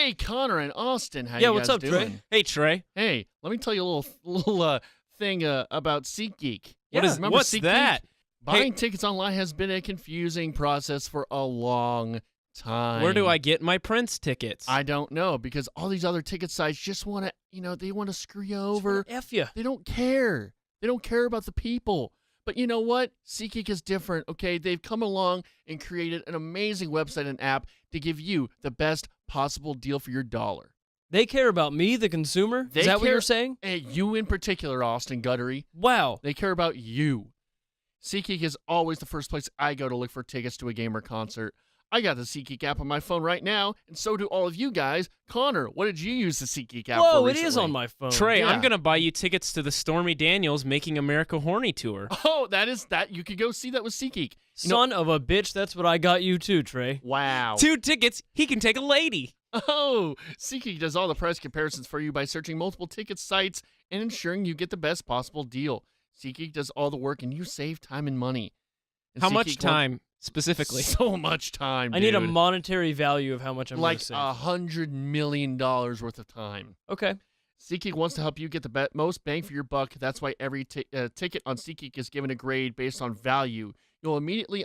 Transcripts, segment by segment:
Hey, Connor and Austin, how Yeah, you what's guys up, doing? Trey? Hey, Trey. Hey, let me tell you a little thing about SeatGeek. What's SeatGeek? that? Buying tickets online has been a confusing process for a long time. Where do I get my Prince tickets? I don't know, because all these other ticket sites just want to, they want to screw you over. F you. They don't care. They don't care about the people. But you know what? SeatGeek is different, okay? They've come along and created an amazing website and app to give you the best possible deal for your dollar. They care about me, the consumer? Is that what you're saying? Hey, you in particular, Austin Guttery. Wow. They care about you. SeatGeek is always the first place I go to look for tickets to a game or concert. I got the SeatGeek app on my phone right now, and so do all of you guys. Connor, what did you use the SeatGeek app for Whoa, it recently? is on my phone. Trey, Yeah. I'm going to buy you tickets to the Stormy Daniels Making America Horny tour. Oh, that. You could go see that with SeatGeek. Son of a bitch, that's what I got you too, Trey. Wow. 2 tickets, he can take a lady. Oh, SeatGeek does all the price comparisons for you by searching multiple ticket sites and ensuring you get the best possible deal. SeatGeek does all the work, and you save time and money. And How much SeatGeek time, specifically? So much time, I need a dude. monetary value of how much I'm going to Like save. $100 million worth of time. Okay. SeatGeek wants to help you get the most bang for your buck. That's why every ticket on SeatGeek is given a grade based on value. You'll immediately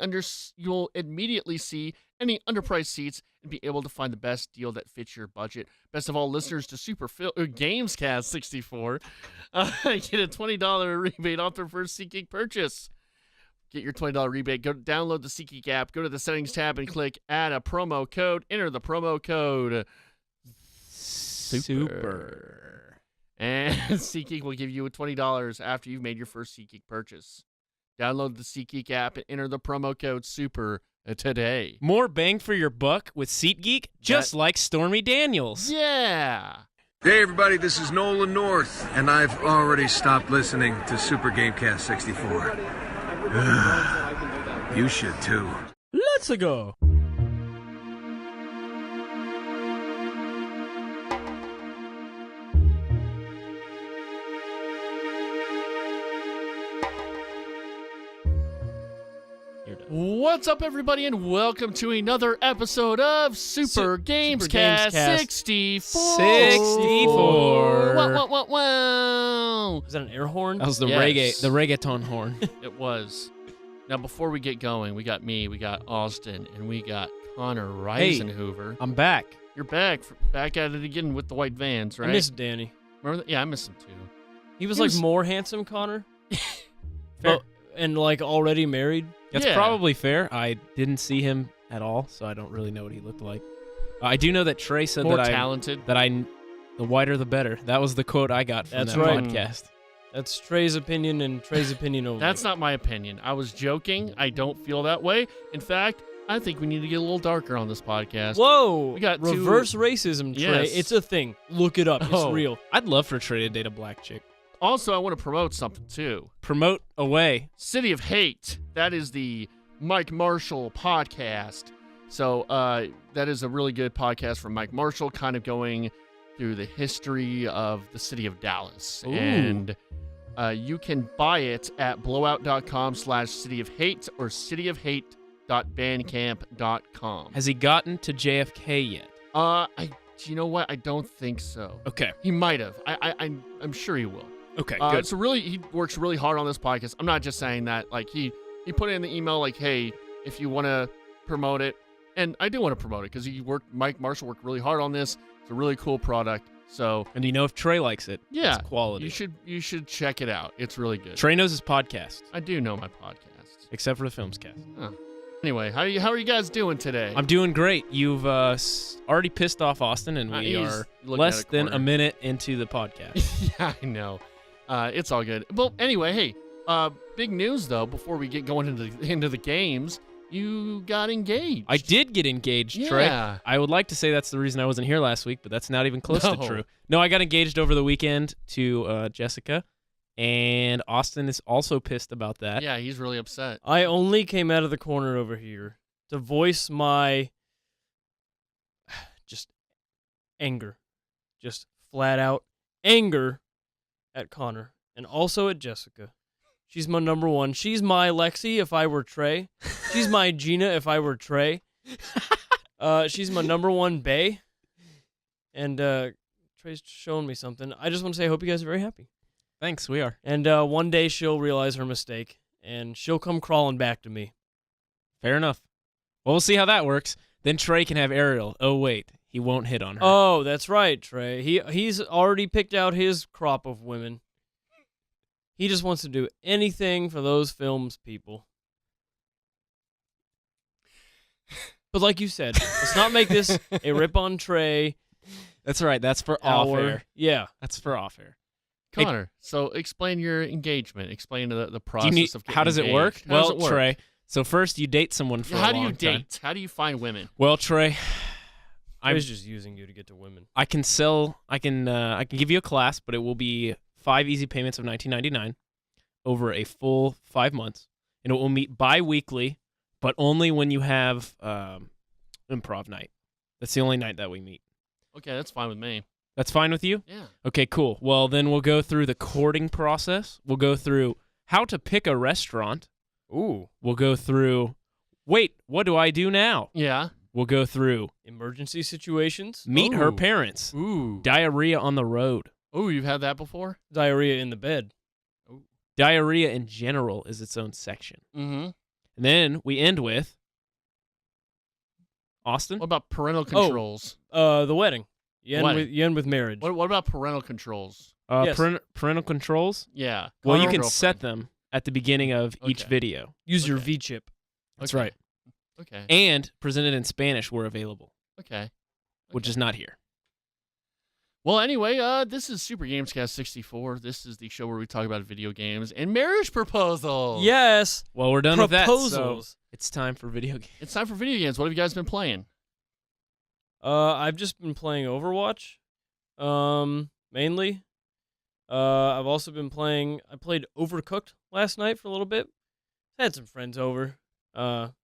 see any underpriced seats and be able to find the best deal that fits your budget. Best of all, listeners to GamesCast 64 get a $20 rebate off their first SeatGeek purchase. Get your $20 rebate. Go download the SeatGeek app. Go to the settings tab and click add a promo code. Enter the promo code Super. And SeatGeek will give you $20 after you've made your first SeatGeek purchase. Download the SeatGeek app and enter the promo code SUPER today. More bang for your buck with SeatGeek, just like Stormy Daniels. Yeah. Hey everybody, this is Nolan North, and I've already stopped listening to Super GameCast 64. You should too. Let's go. What's up, everybody, and welcome to another episode of Super GamesCast GamesCast 64. 64. Wow. Is that an air horn? That was the Yes. reggaeton horn. It was. Now, before we get going, we got me, we got Austin, and we got Connor Risenhoover. I'm back. You're back at it again with the white vans, right? I miss Danny. Remember that? Yeah, I miss him too. He was He like was- more handsome, Connor. Fair. And like already married. That's Yeah. probably fair. I didn't see him at all, so I don't really know what he looked like. I do know that Trey said More that talented. the whiter the better. That was the quote I got from That's that right. podcast. That's Trey's opinion and Trey's opinion only. That's not my opinion. I was joking. I don't feel that way. In fact, I think we need to get a little darker on this podcast. Whoa! We got two- reverse racism, Trey. Yes. It's a thing. Look it up. It's Oh. real. I'd love for Trey to date a black chick. Also, I want to promote something too. Promote away. City of Hate. That is the Mike Marshall podcast. So that is a really good podcast from Mike Marshall, kind of going through the history of the city of Dallas. Ooh. And you can buy it at blowout.com/cityofhate or cityofhate.bandcamp.com. Has he gotten to JFK yet? You know what? I don't think so. Okay. He might have. I'm sure he will. Okay, good. So really, he works really hard on this podcast. I'm not just saying that. Like he put it in the email, like, hey, if you want to promote it, and I do want to promote it because Mike Marshall worked really hard on this. It's a really cool product. So And you know if Trey likes it, yeah, it's quality. you should check it out. It's really good. Trey knows his podcast, I do know my podcast. except for the Films Cast. Anyway, how are you guys doing today? I'm doing great. You've already pissed off Austin, and we He's are looking less at a than corner. a minute into the podcast. Yeah, I know. It's all good. Well, anyway, hey, big news though. Before we get going into the games, you got engaged. I did get engaged, Trey. Yeah. I would like to say that's the reason I wasn't here last week, but that's not even close to No. true. No, I got engaged over the weekend to Jessica, and Austin is also pissed about that. Yeah, he's really upset. I only came out of the corner over here to voice my just anger. Just flat out anger at Connor and also at Jessica. She's my number one. She's my Lexi if I were Trey. She's my Gina if I were Trey. She's my number one bae. And Trey's showing me something. I just want to say I hope you guys are very happy. Thanks, we are. And one day she'll realize her mistake, and she'll come crawling back to me. Fair enough. Well, we'll see how that works. Then Trey can have Ariel. Oh, wait. He won't hit on her. Oh, that's right, Trey. He's already picked out his crop of women. He just wants to do anything for those films people. But like you said, let's not make this a rip on Trey. That's right. That's for off-air. Yeah. That's for off-air. Connor, so explain your engagement. Explain the process of getting how does it work? engaged. How does Well, it work? Trey, so first you date someone for a How long do you time. date? How do you find women? Well, Trey, Trey's just using you to get to women. I can give you a class, but it will be 5 easy payments of $19.99 over a full 5 months, and it will meet bi-weekly, but only when you have improv night. That's the only night that we meet. Okay, that's fine with me. That's fine with you? Yeah. Okay, cool. Well, then we'll go through the courting process. We'll go through how to pick a restaurant. Ooh. We'll go through, wait, what do I do now? Yeah. We'll go through Emergency situations. meet her Ooh. parents. Ooh. Diarrhea on the road. Ooh, you've had that before? Diarrhea in the bed. Diarrhea in general is its own section. Mm-hmm. And then we end with Austin. What about parental controls? The wedding. You Wedding. end with marriage. What about parental controls? Yes. Parental controls. Yeah. Well, you Connor, can girlfriend. set them at the beginning of each Okay. video. Use your Okay. V chip. That's Okay. right. Okay. And presented in Spanish were available, Okay. which is not here. Well, anyway, this is Super GamesCast 64. This is the show where we talk about video games and marriage proposals. Yes. Well, we're done with that. So Proposals. it's time for video games. It's time for video games. What have you guys been playing? I've just been playing Overwatch. Mainly. I've also been playing. I played Overcooked last night for a little bit. Had some friends over.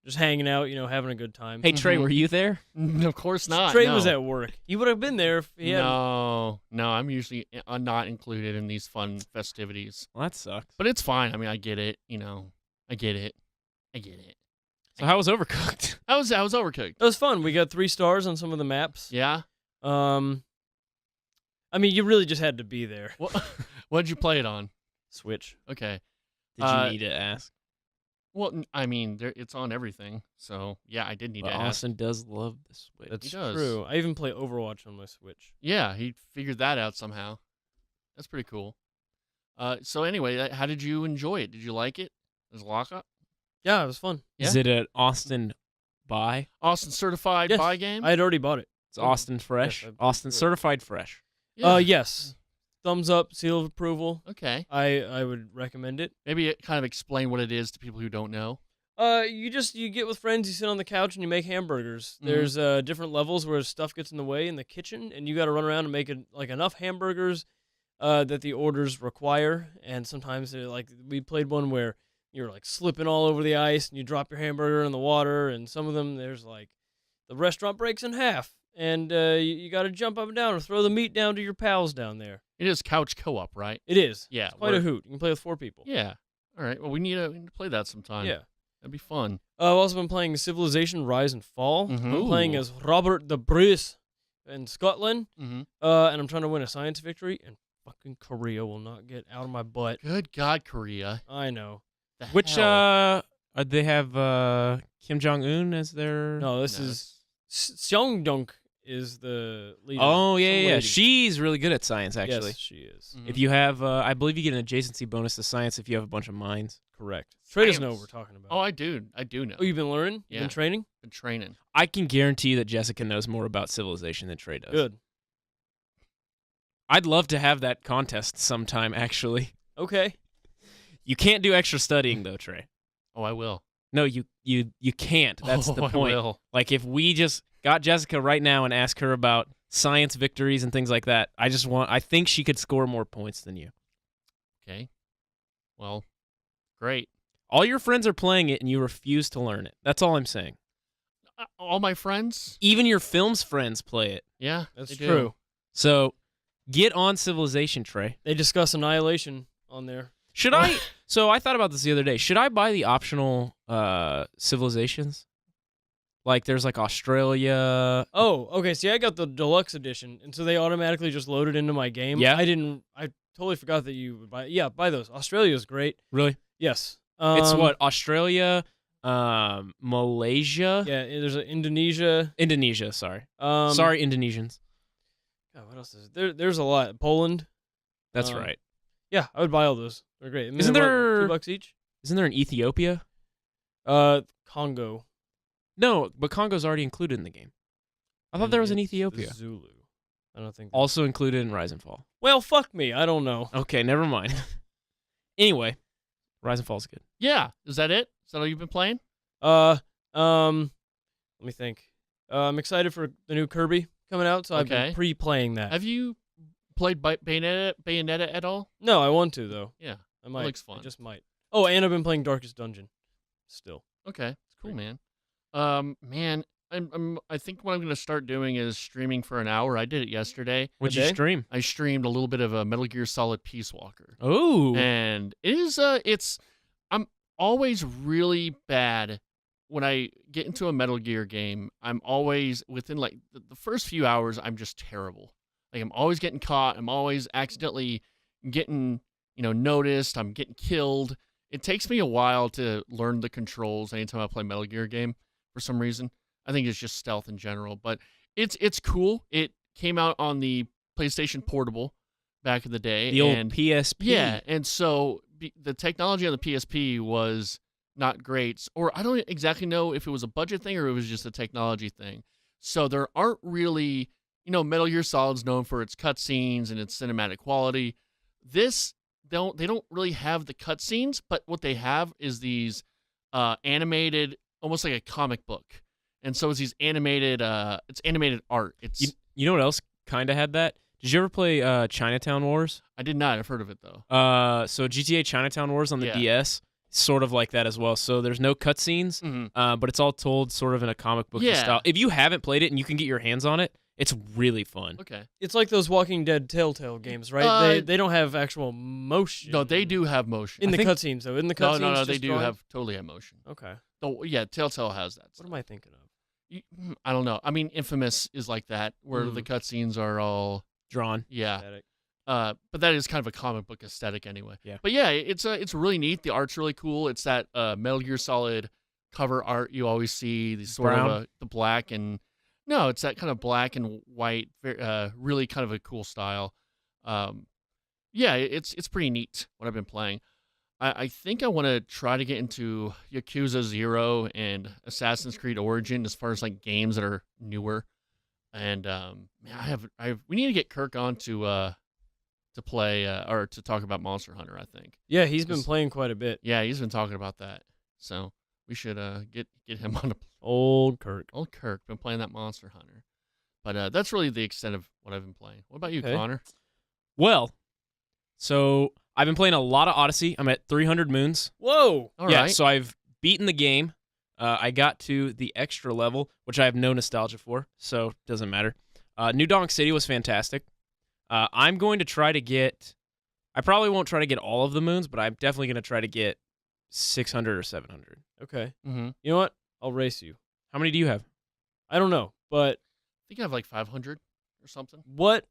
Just hanging out, having a good time. Hey, Trey, Mhm. were you there? Of course not. Trey no. was at work. He would have been there if he had. No, I'm usually not included in these fun festivities. Well, that sucks. But it's fine. I mean, I get it. I get it. So how was Overcooked? I was overcooked. It was fun. We got 3 stars on some of the maps. Yeah. I mean, you really just had to be there. What'd you play it on? Switch. Okay. Did you need to ask? Well, I mean, it's on everything. So yeah, I did need Well, to ask. Austin does love the Switch. That's does. true. I even play Overwatch on my Switch. Yeah, he figured that out somehow. That's pretty cool. So anyway, how did you enjoy it? Did you like it? As a lockup? Yeah, it was fun. Is it an Austin buy? Austin certified Yes, buy game? I had already bought it. It's Austin fresh. Yes, Austin certified fresh. Yeah. Yes. Thumbs up, seal of approval. Okay. I would recommend it. Maybe kind of explain what it is to people who don't know. You get with friends, you sit on the couch and you make hamburgers. Mhm. There's different levels where stuff gets in the way in the kitchen, and you got to run around and make enough hamburgers that the orders require. And sometimes we played one where you're slipping all over the ice and you drop your hamburger in the water, and some of them there's the restaurant breaks in half, and you got to jump up and down or throw the meat down to your pals down there. It is couch co-op, right? It is. Yeah. It's quite a hoot. You can play with 4 people. Yeah. All right. Well, we need to play that sometime. Yeah. That'd be fun. I've also been playing Civilization Rise and Fall. Mhm. I'm playing Ooh. as Robert the Bruce in Scotland, Mm-hmm. and I'm trying to win a science victory, and fucking Korea will not get out of my butt. Good God, Korea. I know. The Which hell? they have Kim Jong Un as their. No, this No, is Seongdong is the leader. Oh yeah, Some yeah. lady. She's really good at science, actually. Yes, she is. Mhm. If you have, I believe you get an adjacency bonus to science if you have a bunch of mines. Correct. Trey doesn't know what Science. we're talking about. Oh, I do know. Oh, you've been learning? You've Yeah. been training? Been training. I can guarantee that Jessica knows more about civilization than Trey does. Good. I'd love to have that contest sometime, actually. Okay. You can't do extra studying though, Trey. Oh, I will. No, you can't. That's the I point. will. Like if we just got Jessica right now and ask her about science victories and things like that, I think she could score more points than you. Okay. Well, great. All your friends are playing it and you refuse to learn it. That's all I'm saying. All my friends? Even your film's friends play it. Yeah, That's they do. true. So get on Civilization, Trey. They discuss Annihilation on there. Should I? So I thought about this the other day. Should I buy the optional civilizations? Like there's like Australia. Oh, okay. See, I got the deluxe edition, and so they automatically just loaded into my game. Yeah. I totally forgot that you would buy. Yeah, buy those. Australia's great. Really? Yes. It's what? Australia, Malaysia. Yeah, there's Indonesia. Indonesia, sorry. Um, Sorry, Indonesians. God, what else is there? There's a lot. Poland. That's um, right. Yeah, I would buy all those. They're great. I mean, Isn't they're, there- what, $2 each? Isn't there an Ethiopia? Congo. No, but Congo's already included in the game. I thought And there was an it's Ethiopia. Zulu. I don't think. Also included in Rise and Fall. Well, fuck me. I don't know. Okay, never mind. Anyway, Rise and Fall's good. Yeah. Is that it? Is that all you've been playing? Let me think. I'm excited for the new Kirby coming out, so I've Okay. been pre-playing that. Have you played Bayonetta at all? No, I want to though. Yeah. I might. looks fun. I just might. Oh, and I've been playing Darkest Dungeon. Still. Okay. It's cool, Great. man. Man, I think what I'm gonna start doing is streaming for an hour. I did it yesterday. What'd you Today? stream? I streamed a little bit of a Metal Gear Solid Peace Walker. Oh. And it is I'm always really bad when I get into a Metal Gear game. I'm always within like the first few hours I'm just terrible. Like I'm always getting caught, I'm always accidentally getting, noticed, I'm getting killed. It takes me a while to learn the controls anytime I play Metal Gear game for some reason. I think it's just stealth in general, but it's cool. It came out on the PlayStation Portable back in the day. The old and PSP. yeah, and so the technology on the PSP was not great, or I don't exactly know if it was a budget thing or it was just a technology thing. So there aren't really, Metal Gear Solid's known for its cutscenes and its cinematic quality. They don't really have the cutscenes, but what they have is these animated, almost like a comic book. And so it's these animated, it's animated art. It's You know what else kind of had that? Did you ever play Chinatown Wars? I did not. I've heard of it though. So GTA Chinatown Wars on the Yeah. DS, sort of like that as well. So there's no cutscenes, Mhm. but it's all told sort of in a comic book Yeah. style. If you haven't played it and you can get your hands on it, it's really fun. Okay. It's like those Walking Dead Telltale games, right? They don't have actual motion. No, they do have motion. In I the think- cutscenes, though. In the cutscenes, No, they just do drawing? have totally have motion. Okay. Oh, yeah, Telltale has that. What stuff. am I thinking of? I don't know. I mean, Infamous is like that, where the cutscenes are all Drawn. yeah. Static. But that is kind of a comic book aesthetic anyway. Yeah. But yeah, it's really neat. The art's really cool. It's that Metal Gear Solid cover art you always see. The sort Brown? of the black and no, it's that kind of black and white. Really kind of a cool style. Yeah, it's pretty neat what I've been playing. I think I want to try to get into Yakuza 0 and Assassin's Creed Origin as far as like games that are newer. And man, we need to get Kirk on to play or to talk about Monster Hunter, I think. Yeah, he's been Just- playing quite a bit. Yeah, he's been talking about that. So we should get him on. Old Kirk. Old Kirk been playing that Monster Hunter. But that's really the extent of what I've been playing. What about you, Okay. Connor? Well, so I've been playing a lot of Odyssey. I'm at 300 moons. Whoa! All yeah, right. so I've beaten the game. I got to the extra level, which I have no nostalgia for, so it doesn't matter. New Donk City was fantastic. I'm going to try to get... I probably won't try to get all of the moons, but I'm definitely going to try to get 600 or 700. Okay. Mm-hmm. You know what? I'll race you. How many do you have? I don't know, but I think I have like 500 or something. what?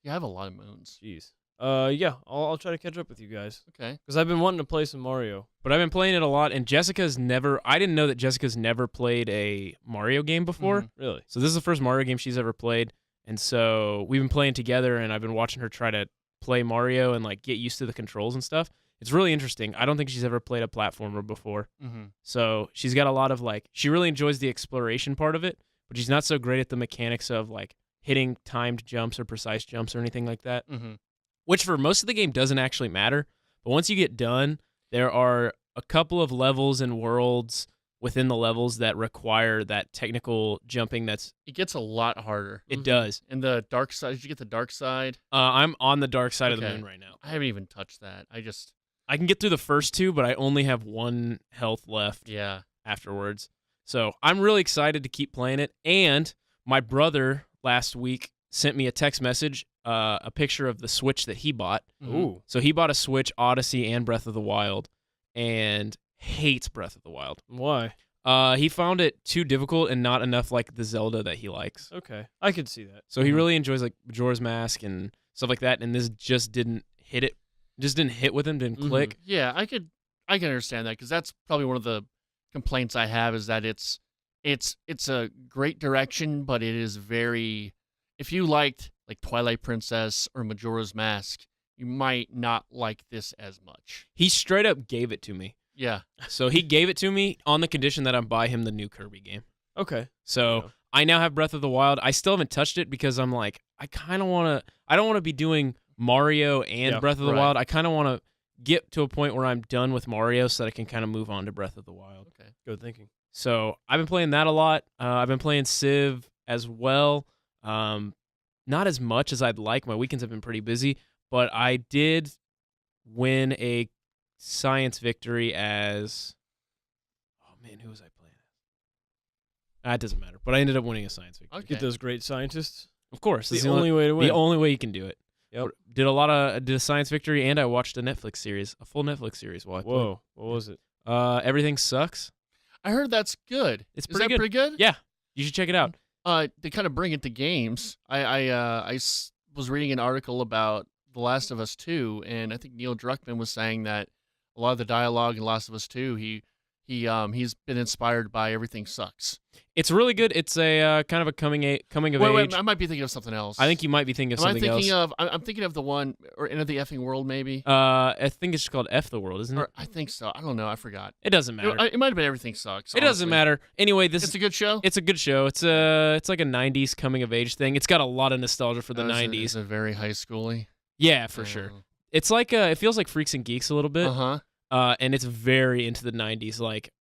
Yeah, I have a lot of moons. Jeez. Yeah, I'll try to catch up with you guys Okay. because I've been wanting to play some Mario. But I've been playing it a lot, and Jessica's never... I didn't know that Jessica's never played a Mario game before. Mhm. Really? So this is the first Mario game she's ever played. And so we've been playing together, and I've been watching her try to play Mario and like get used to the controls and stuff. It's really interesting. I don't think she's ever played a platformer before. Mm-hmm. So she's got a lot of like, she really enjoys the exploration part of it, but she's not so great at the mechanics of like hitting timed jumps or precise jumps or anything like that, Mm-hmm. which for most of the game doesn't actually matter. But once you get done, there are a couple of levels and worlds within the levels that require that technical jumping. It gets a lot harder. It does. And the dark side, did you get the dark side? I'm on the dark side of the Okay. moon right now. I haven't even touched that. I can get through the first two, but I only have 1 health left Yeah. afterwards. So I'm really excited to keep playing it. And my brother last week sent me a text message, a picture of the Switch that he bought. Mhm. Ooh. So he bought a Switch, Odyssey, and Breath of the Wild, and hates Breath of the Wild. Why? He found it too difficult and not enough like the Zelda that he likes. Okay, I could see that. So he really enjoys like Majora's Mask and stuff like that, and this just didn't hit it. Just didn't hit with him, didn't click. Yeah, I can understand that because that's probably one of the complaints I have is that it's a great direction, but it is very. If you liked like Twilight Princess or Majora's Mask, you might not like this as much. He straight up gave it to me. Yeah. So he gave it to me on the condition that I buy him the new Kirby game. Okay. So I now have Breath of the Wild. I still haven't touched it because I'm like, I kind of want to. I don't want to be doing Mario and Breath of the Wild. I kind of want to get to a point where I'm done with Mario so that I can kind of move on to Breath of the Wild. Okay. Good thinking. So I've been playing that a lot. I've been playing Civ as well. Not as much as I'd like. My weekends have been pretty busy, but I did win a science victory as. Oh man, who was I playing? It doesn't matter. But I ended up winning a science victory. Okay. Get those great scientists. Of course, The only way to win. The only way you can do it. Yep. Did a science victory, and I watched a Netflix series, a full Netflix series. While I played. Whoa, what was it? Everything Sucks. I heard that's good. It's Is pretty that good. pretty good? Yeah, you should check it out. They kind of bring it to games. I was reading an article about The Last of Us 2, and I think Neil Druckmann was saying that a lot of the dialogue in Last of Us 2, he's been inspired by Everything Sucks. It's really good. It's a kind of a coming of age. Wait, I might be thinking of something else. I think you might be thinking of Am I something thinking else. I'm thinking of the one or End of the Effing World, maybe. I think it's called F the World, isn't it? Or I think so. I don't know. I forgot. It doesn't matter. It might have been Everything Sucks. It doesn't honestly. matter. Anyway, It's a good show. It's a good show. It's like a '90s coming of age thing. It's got a lot of nostalgia for the '90s. It's a very high schooly. Yeah, for sure. It's like it feels like Freaks and Geeks a little bit. And it's very into the '90s. Like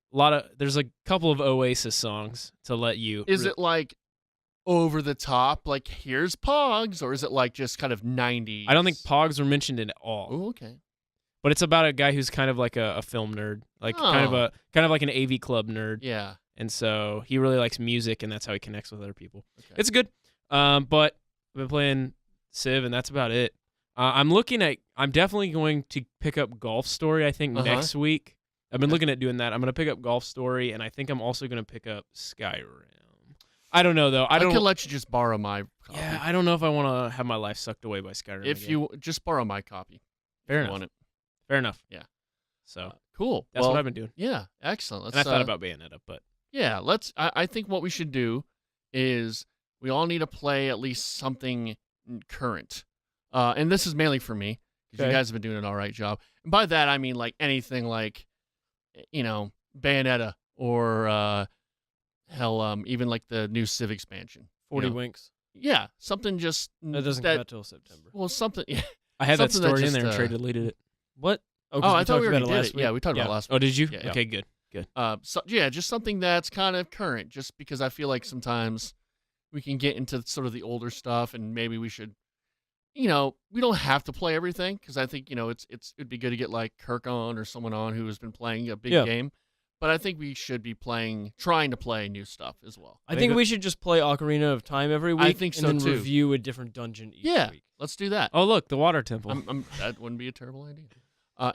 there's a couple of Oasis songs to let you. Is it like over the top, like here's Pogs, or is it like just kind of 90s? I don't think Pogs were mentioned at all. Oh, okay. But it's about a guy who's kind of like a film nerd, like kind of like an AV Club nerd. Yeah. And so he really likes music, and that's how he connects with other people. Okay. It's good. But I've been playing Civ, and that's about it. I'm definitely going to pick up Golf Story, I think, next week. I've been looking at doing that. I'm going to pick up Golf Story, and I think I'm also going to pick up Skyrim. I don't know, though. I could let you just borrow my copy. Yeah, I don't know if I want to have my life sucked away by Skyrim If again. you just borrow my copy. Fair if enough. you want it. Fair enough. Yeah. So cool. that's what I've been doing. Yeah, excellent. And I thought about Bayonetta, but yeah, I think what we should do is we all need to play at least something current. And this is mainly for me because you guys have been doing an all right job. And by that I mean like anything like, Bayonetta or even like the new Civ expansion. 40 Winks. Yeah, something just That doesn't come out till September. Well, something. Yeah. I had that Something that story in just, there and Trey deleted it. What? Oh, I thought we already about did last it. week. Yeah, we talked about it last week. Oh, did you? Yeah. Okay, good. Just something that's kind of current, just because I feel like sometimes we can get into sort of the older stuff, and maybe we should, we don't have to play everything, because I think, it'd be good to get like Kirk on or someone on who has been playing a big game, but I think we should be trying to play new stuff as well. I think we should just play Ocarina of Time every week. I think so, and then too. review a different dungeon each week. Let's do that. Oh, look, the water temple. That wouldn't be a terrible idea.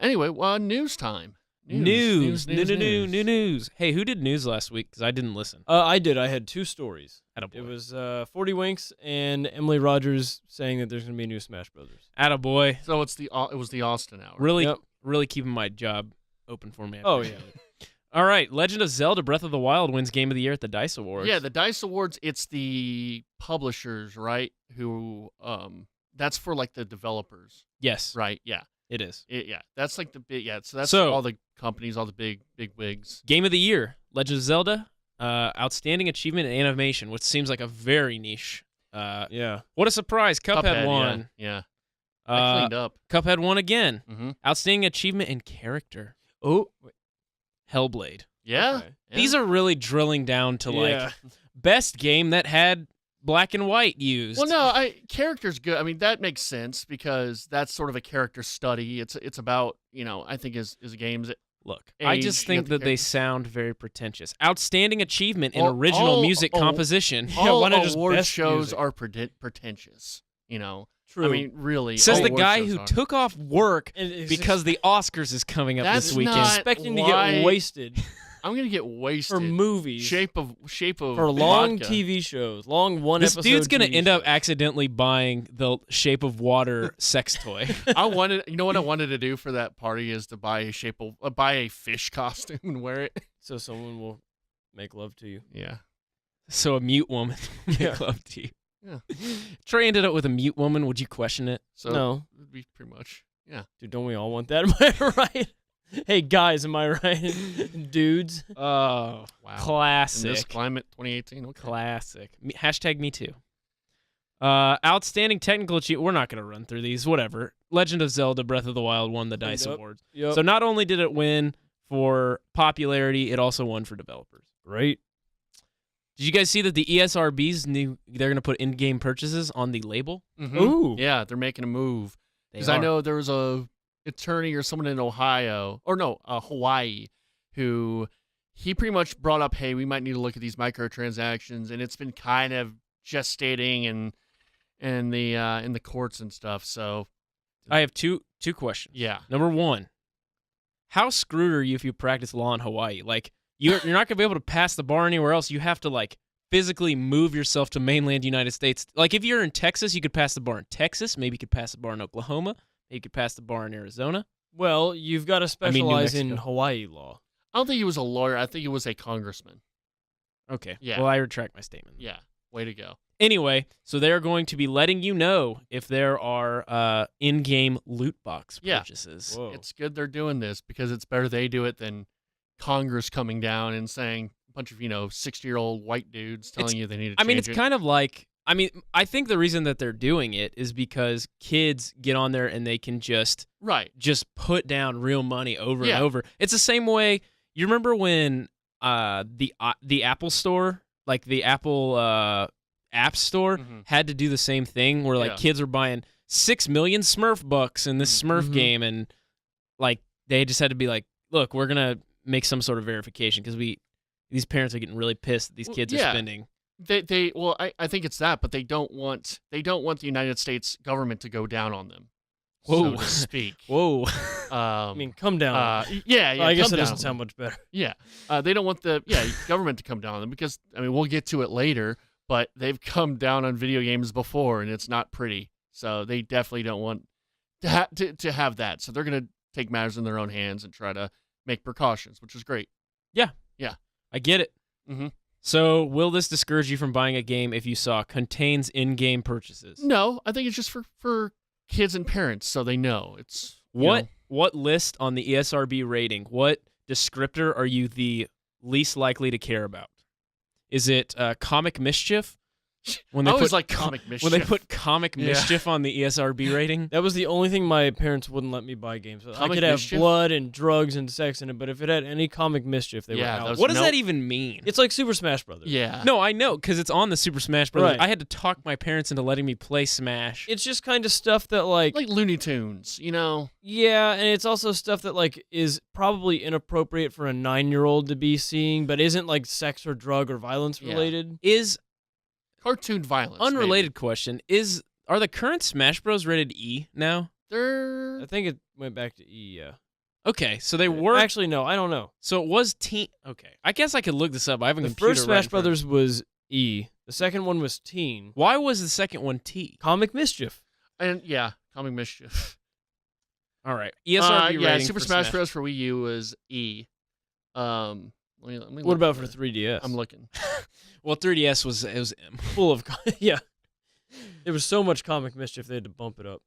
Anyway, news time. News. Hey, who did news last week? Because I didn't listen. I did. I had two stories. Attaboy. It was 40 Winks and Emily Rogers saying that there's going to be a new Smash Brothers. Attaboy. So it was the Austin hour. Really keeping my job open for me. Oh, yeah. All right, Legend of Zelda Breath of the Wild wins Game of the Year at the DICE Awards. Yeah, the DICE Awards, it's the publishers, right? Who that's for like the developers. Yes. Right, yeah. It is. That's like the big so that's all the companies, all the big wigs. Game of the Year, Legend of Zelda, outstanding achievement in animation, which seems like a very niche. Yeah. What a surprise. Cuphead won. Yeah. I cleaned up. Cuphead won again. Mm-hmm. Outstanding achievement in character. Oh, wait. Hellblade. Yeah. Okay. These are really drilling down to like best game that had black and white used. Well, no, character's good. I mean, that makes sense because that's sort of a character study. It's about, I think as games. Look, I just think that they sound very pretentious. Outstanding achievement in original music composition. All why not just award best shows music? are pretentious, True. I mean, really. Says all the award guy shows who are. took off work And it's because the Oscars is coming up That's this weekend. not expecting to why- get wasted. I'm gonna get wasted for movies. Shape of for long vodka. TV shows, long one This episode. dude's gonna TV end up shows. accidentally buying the Shape of Water sex toy. You know what I wanted to do for that party is to buy a fish costume and wear it. So someone will make love to you. Yeah. So a mute woman make Yeah. love to you. Yeah. Trey ended up with a mute woman.Uld you question it? So No. it'd be pretty much. Yeah. Dude, don't we all want that? Am I right? Hey, guys, am I right? Dudes. Oh, Wow. classic. In this climate, 2018. Okay. Classic. Hashtag me too. Outstanding technical achievement. We're not going to run through these. Whatever. Legend of Zelda Breath of the Wild won the DICE Awards. Yep. So not only did it win for popularity, it also won for developers. Great. Did you guys see that the ESRBs they're going to put in-game purchases on the label? Mhm. Ooh. Yeah, they're making a move. They Because I are. know there was a attorney or someone in Hawaii, who he pretty much brought up, hey, we might need to look at these microtransactions, and it's been kind of gestating in the courts and stuff. So I have two questions. yeah, Number one, how screwed are you if you practice law in Hawaii? Like, you're not going to be able to pass the bar anywhere else. You have to, like, physically move yourself to mainland United States. Like, if you're in Texas, you could pass the bar in Texas. Maybe you could pass the bar in Oklahoma. Maybe you could pass the bar in Arizona. Well, you've got to New specialize in Mexico. Hawaii law. I don't think he was a lawyer. I think he was a congressman. Okay. Yeah. Well, I retract my statement. Yeah, way to go. Anyway, so they're going to be letting you know if there are in-game loot box Yeah. purchases. Whoa. It's good they're doing this because it's better they do it than Congress coming down and saying a bunch of 60-year-old white dudes telling you they need to change I mean, it's it. kind of like, I think the reason that they're doing it is because kids get on there and they can just right. put down real money over Yeah. and over. It's the same way. You remember when the Apple Store, like the Apple App Store, Mhm. had to do the same thing where like Yeah. kids are buying 6 million Smurf bucks in this Smurf Mhm. game, and like they just had to be like, look, we're gonna make some sort of verification because these parents are getting really pissed that these Well, kids are yeah. spending. I think it's that, but they don't want the United States government to go down on them, Whoa. so to speak. Whoa. I mean, come down. yeah, Well, I guess come that down doesn't on sound them. much better. Yeah, they don't want the government to come down on them because we'll get to it later, but they've come down on video games before and it's not pretty, so they definitely don't want to have that. So they're gonna take matters in their own hands and try to make precautions, which is great. I get it. Mhm. So, will this discourage you from buying a game if you saw contains in-game purchases? No, I think it's just for kids and parents so they know it's What list on the ESRB rating? What descriptor are you the least likely to care about? Is it comic mischief? When I always like comic mischief. When they put comic Yeah. mischief on the ESRB rating? That was the only thing my parents wouldn't let me buy games. I Comic could have mischief? blood and drugs and sex in it, but if it had any comic mischief, they Yeah, were out. those- What does Nope. that even mean? It's like Super Smash Brothers. yeah, No, I know, because it's on the Super Smash Bros. Right. I had to talk my parents into letting me play Smash. It's just kind of stuff that like Looney Tunes, yeah, and it's also stuff that like is probably inappropriate for a 9-year-old to be seeing, but isn't like sex or drug or violence Yeah. related. Is cartoon violence. unrelated question, are the current Smash Bros rated E now? Maybe. They're I think it went back to E. Yeah. Okay, so they were Actually, no, I don't know. So it was teen. Okay, I guess I could look this up. I have a The computer. first right Smash in front of me. Brothers was E. The second one was teen. Why was the second one T? Comic mischief. and comic mischief. All right, ESRB yeah, rating Super for Smash Bros. For Wii U was E. Let me What look about at for it. 3DS? I'm looking. Well, 3DS was M. full of yeah. There was so much comic mischief they had to bump it up.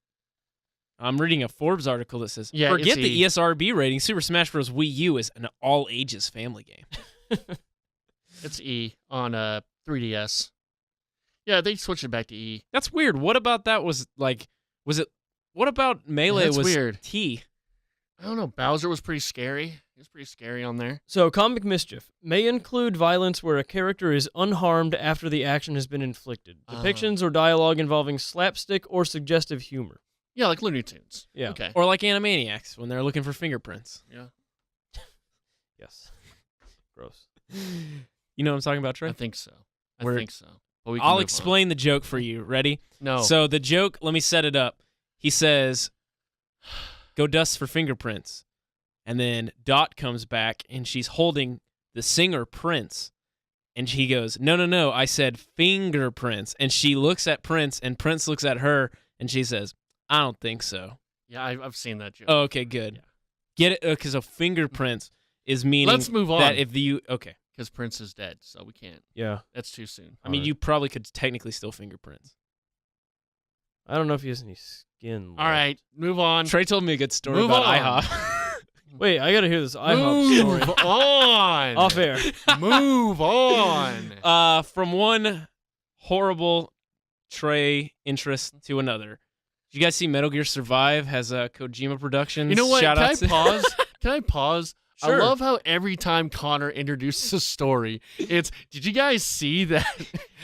I'm reading a Forbes article that says, Yeah, forget it's the E. ESRB rating. Super Smash Bros. Wii U is an all ages family game. It's E on 3DS. Yeah, they switched it back to E. That's weird. What about that was like? Was it? What about Melee That's was weird. T? I don't know. Bowser was pretty scary. He was pretty scary on there. So, comic mischief may include violence where a character is unharmed after the action has been inflicted. Depictions or dialogue involving slapstick or suggestive humor. Yeah, like Looney Tunes. Yeah. Okay. Or like Animaniacs when they're looking for fingerprints. Yeah. Yes. Gross. You know what I'm talking about, I Trey? think so. I We're- think so. But we can I'll move on. explain the joke for you. Ready? No. So the joke, let me set it up. He says, go dust for fingerprints. And then Dot comes back, and she's holding the singer Prince. And he goes, no, I said fingerprints. And she looks at Prince, and Prince looks at her, and she says, I don't think so. Yeah, I've seen that joke. Oh, okay, good. Yeah. Get it? Because a fingerprints is meaning Let's move on. that if you, okay. Because Prince is dead, so we can't. Yeah. That's too soon. I mean, you probably could technically still fingerprints. I don't know if he has any skin. All right, move on. Trey told me a good story Move about on. IHOP. Wait, I gotta hear this IHOP story. Move on. Off air. Move on. From one horrible Trey interest to another. Did you guys see Metal Gear Survive has Kojima Productions? You know what? Shout Can out I to- pause? Can I pause? Sure. I love how every time Connor introduces a story, it's, did you guys see that?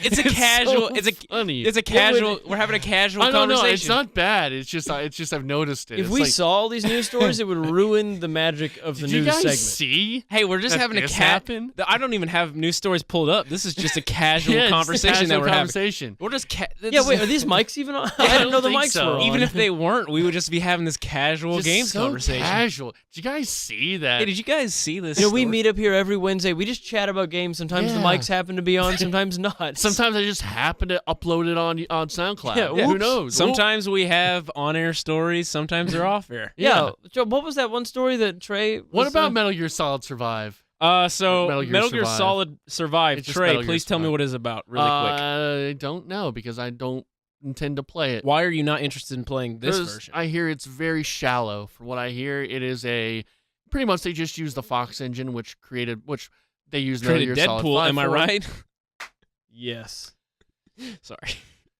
It's a casual. So it's a funny. It's a casual. We're having a casual I don't know. conversation. It's not bad. It's just I've noticed it. If It's we like, saw all these news stories, it would ruin the magic of the did you news guys segment. see? Hey, we're just that having a this cat. happened? I don't even have news stories pulled up. This is just a casual Yeah, it's a conversation that casual we're conversation. having. We're just Yeah, wait, are these mics even on? I I didn't don't know the think mics so. were on. Even if they weren't, we would just be having this casual Just games so conversation. casual. Did you guys see that? Hey, did you guys see this? we story? meet up here every Wednesday. We just chat about games. Sometimes the Yeah. mics happen to be on, sometimes not. Sometimes I just happen to upload it on SoundCloud. Yeah, Who whoops. knows? Sometimes we have on-air stories. Sometimes they're off-air. Yeah. Joe, what was that one story that Trey? What was, about Metal Gear Solid Survive? So Metal Gear Survive. Solid Survive. It's just Trey, Metal Gear please tell me Survive. what it's about, really quick. I don't know because I don't intend to play it. Why are you not interested in playing this Because version? I hear it's very shallow. From what I hear, it is pretty much they just use the Fox engine, which they use Metal Created Gear Solid Deadpool, 5 am I for. right? Yes. Sorry.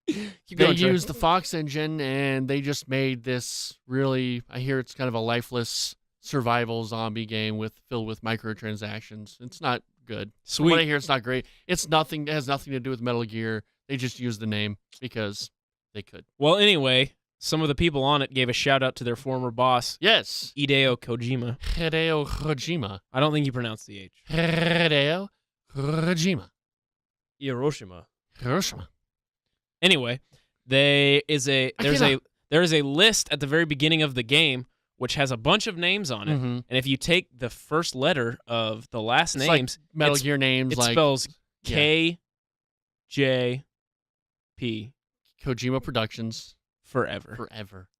Keep They going, Trey. used the Fox engine, and they just made this really. I hear it's kind of a lifeless survival zombie game filled with microtransactions. It's not good. From what I Sweet. hear, it's not great. It has nothing to do with Metal Gear. They just used the name because they could. Well, anyway, some of the people on it gave a shout out to their former boss, Yes, Hideo Kojima. Hideo Kojima. I don't think you pronounced the H. Hideo Kojima. Hiroshima. Hiroshima. Anyway, there's a list at the very beginning of the game which has a bunch of names on it, Mhm. and if you take the first letter of the last It's like names, Metal it's- Gear names it like spells yeah. KJP Kojima Productions forever. forever.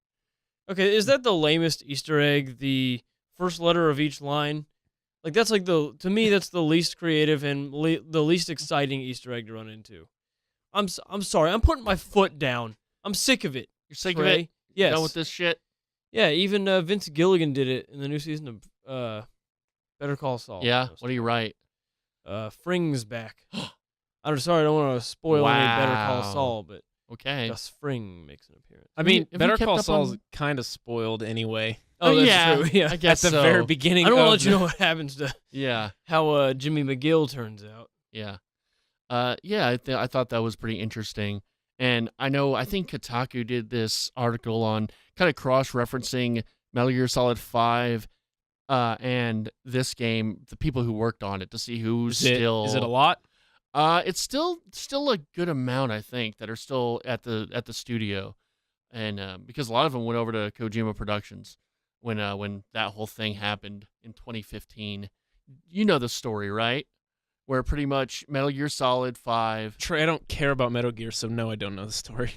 Okay, is that the lamest Easter egg? The first letter of each line? Like that's like to me that's the least creative and the least exciting Easter egg to run into. I'm sorry. I'm putting my foot down. I'm sick of it. You're sick Trey. of it? Yes. Done with this shit? Yeah, even Vince Gilligan did it in the new season of Better Call Saul. Yeah. What do you write? Fring's back. I'm sorry, I don't want to spoil any Better Call Wow. Saul, but Okay. Gus Fring makes an appearance. I mean, Have you Better kept Call up Saul's on- kind of spoiled anyway. Oh, that's yeah, true. Yeah, I guess At the so. very beginning, I don't want to of let you know what happens to Yeah. how Jimmy McGill turns out. Yeah. I thought that was pretty interesting. And I think Kotaku did this article on kind of cross-referencing Metal Gear Solid 5 and this game, the people who worked on it, to see who's Is it a lot? It's still a good amount, I think, that are still at the studio, and because a lot of them went over to Kojima Productions when that whole thing happened in 2015. You know the story, right? Where pretty much Metal Gear Solid 5. Trey, I don't care about Metal Gear, so no, I don't know the story.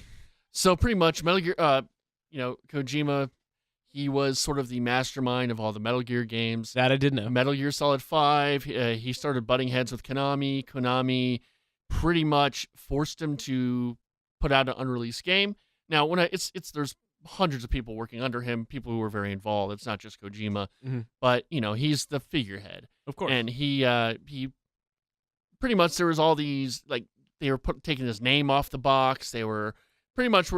So pretty much Metal Gear, Kojima, he was sort of the mastermind of all the Metal Gear games. That I did know. Metal Gear Solid 5, he started butting heads with Konami. Konami pretty much forced him to put out an unreleased game. Now, there's hundreds of people working under him, people who were very involved. It's not just Kojima, Mhm. but he's the figurehead, Of course. and he pretty much there was all these like they were taking his name off the box. They were pretty much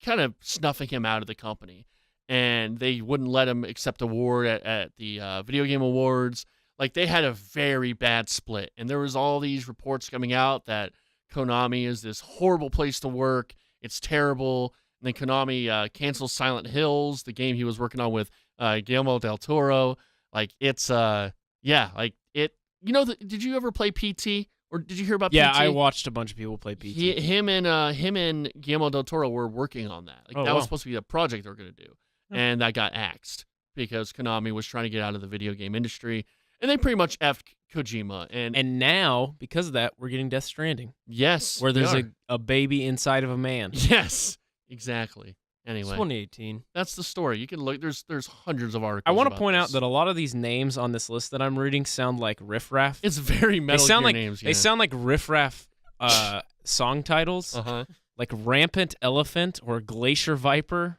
kind of snuffing him out of the company. And they wouldn't let him accept award at the Video Game Awards. Like, they had a very bad split. And there was all these reports coming out that Konami is this horrible place to work. It's terrible. And then Konami cancels Silent Hills, the game he was working on with Guillermo del Toro. Like, it's, did you ever play PT? Or did you hear about PT? Yeah, I watched a bunch of people play PT. Him and Guillermo del Toro were working on that. Like, that was wow. supposed to be the project they were going to do. And that got axed because Konami was trying to get out of the video game industry. And they pretty much effed Kojima. And now, because of that, we're getting Death Stranding, yes, where there's we are. a baby inside of a man. Yes, exactly. It's Anyway, 2018. that's the story. You can look. There's hundreds of articles. I want to about point out this. that a lot of these names on this list that I'm reading sound like riffraff. it's very Metal they sound Gear like names. they sound like riffraff song titles, like Rampant Elephant or Glacier Viper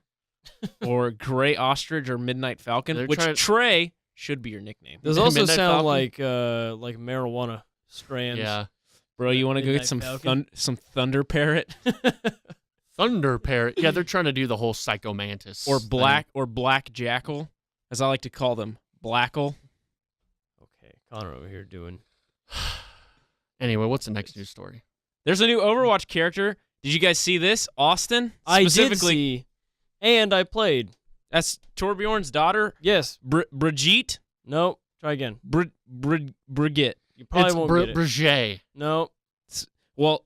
or Gray Ostrich or Midnight Falcon, They're which trying- Trey should be your nickname. Those also Midnight sound Falcon? like marijuana strands. Yeah, Bro, you want to go get Midnight Falcon? some Thunder Parrot Thunder Parrot. Yeah, they're trying to do the whole Psycho Mantis or thing. Black Jackal, as I like to call them, Blackle. Okay, Connor over here doing. Anyway, what's the next news story? There's a new Overwatch character. Did you guys see this? Austin? I did Specifically, see, and I played. that's Torbjorn's daughter, Yes. Brigitte. No. Try again. Brigitte. You probably It's won't get it. Brigitte. No. Well,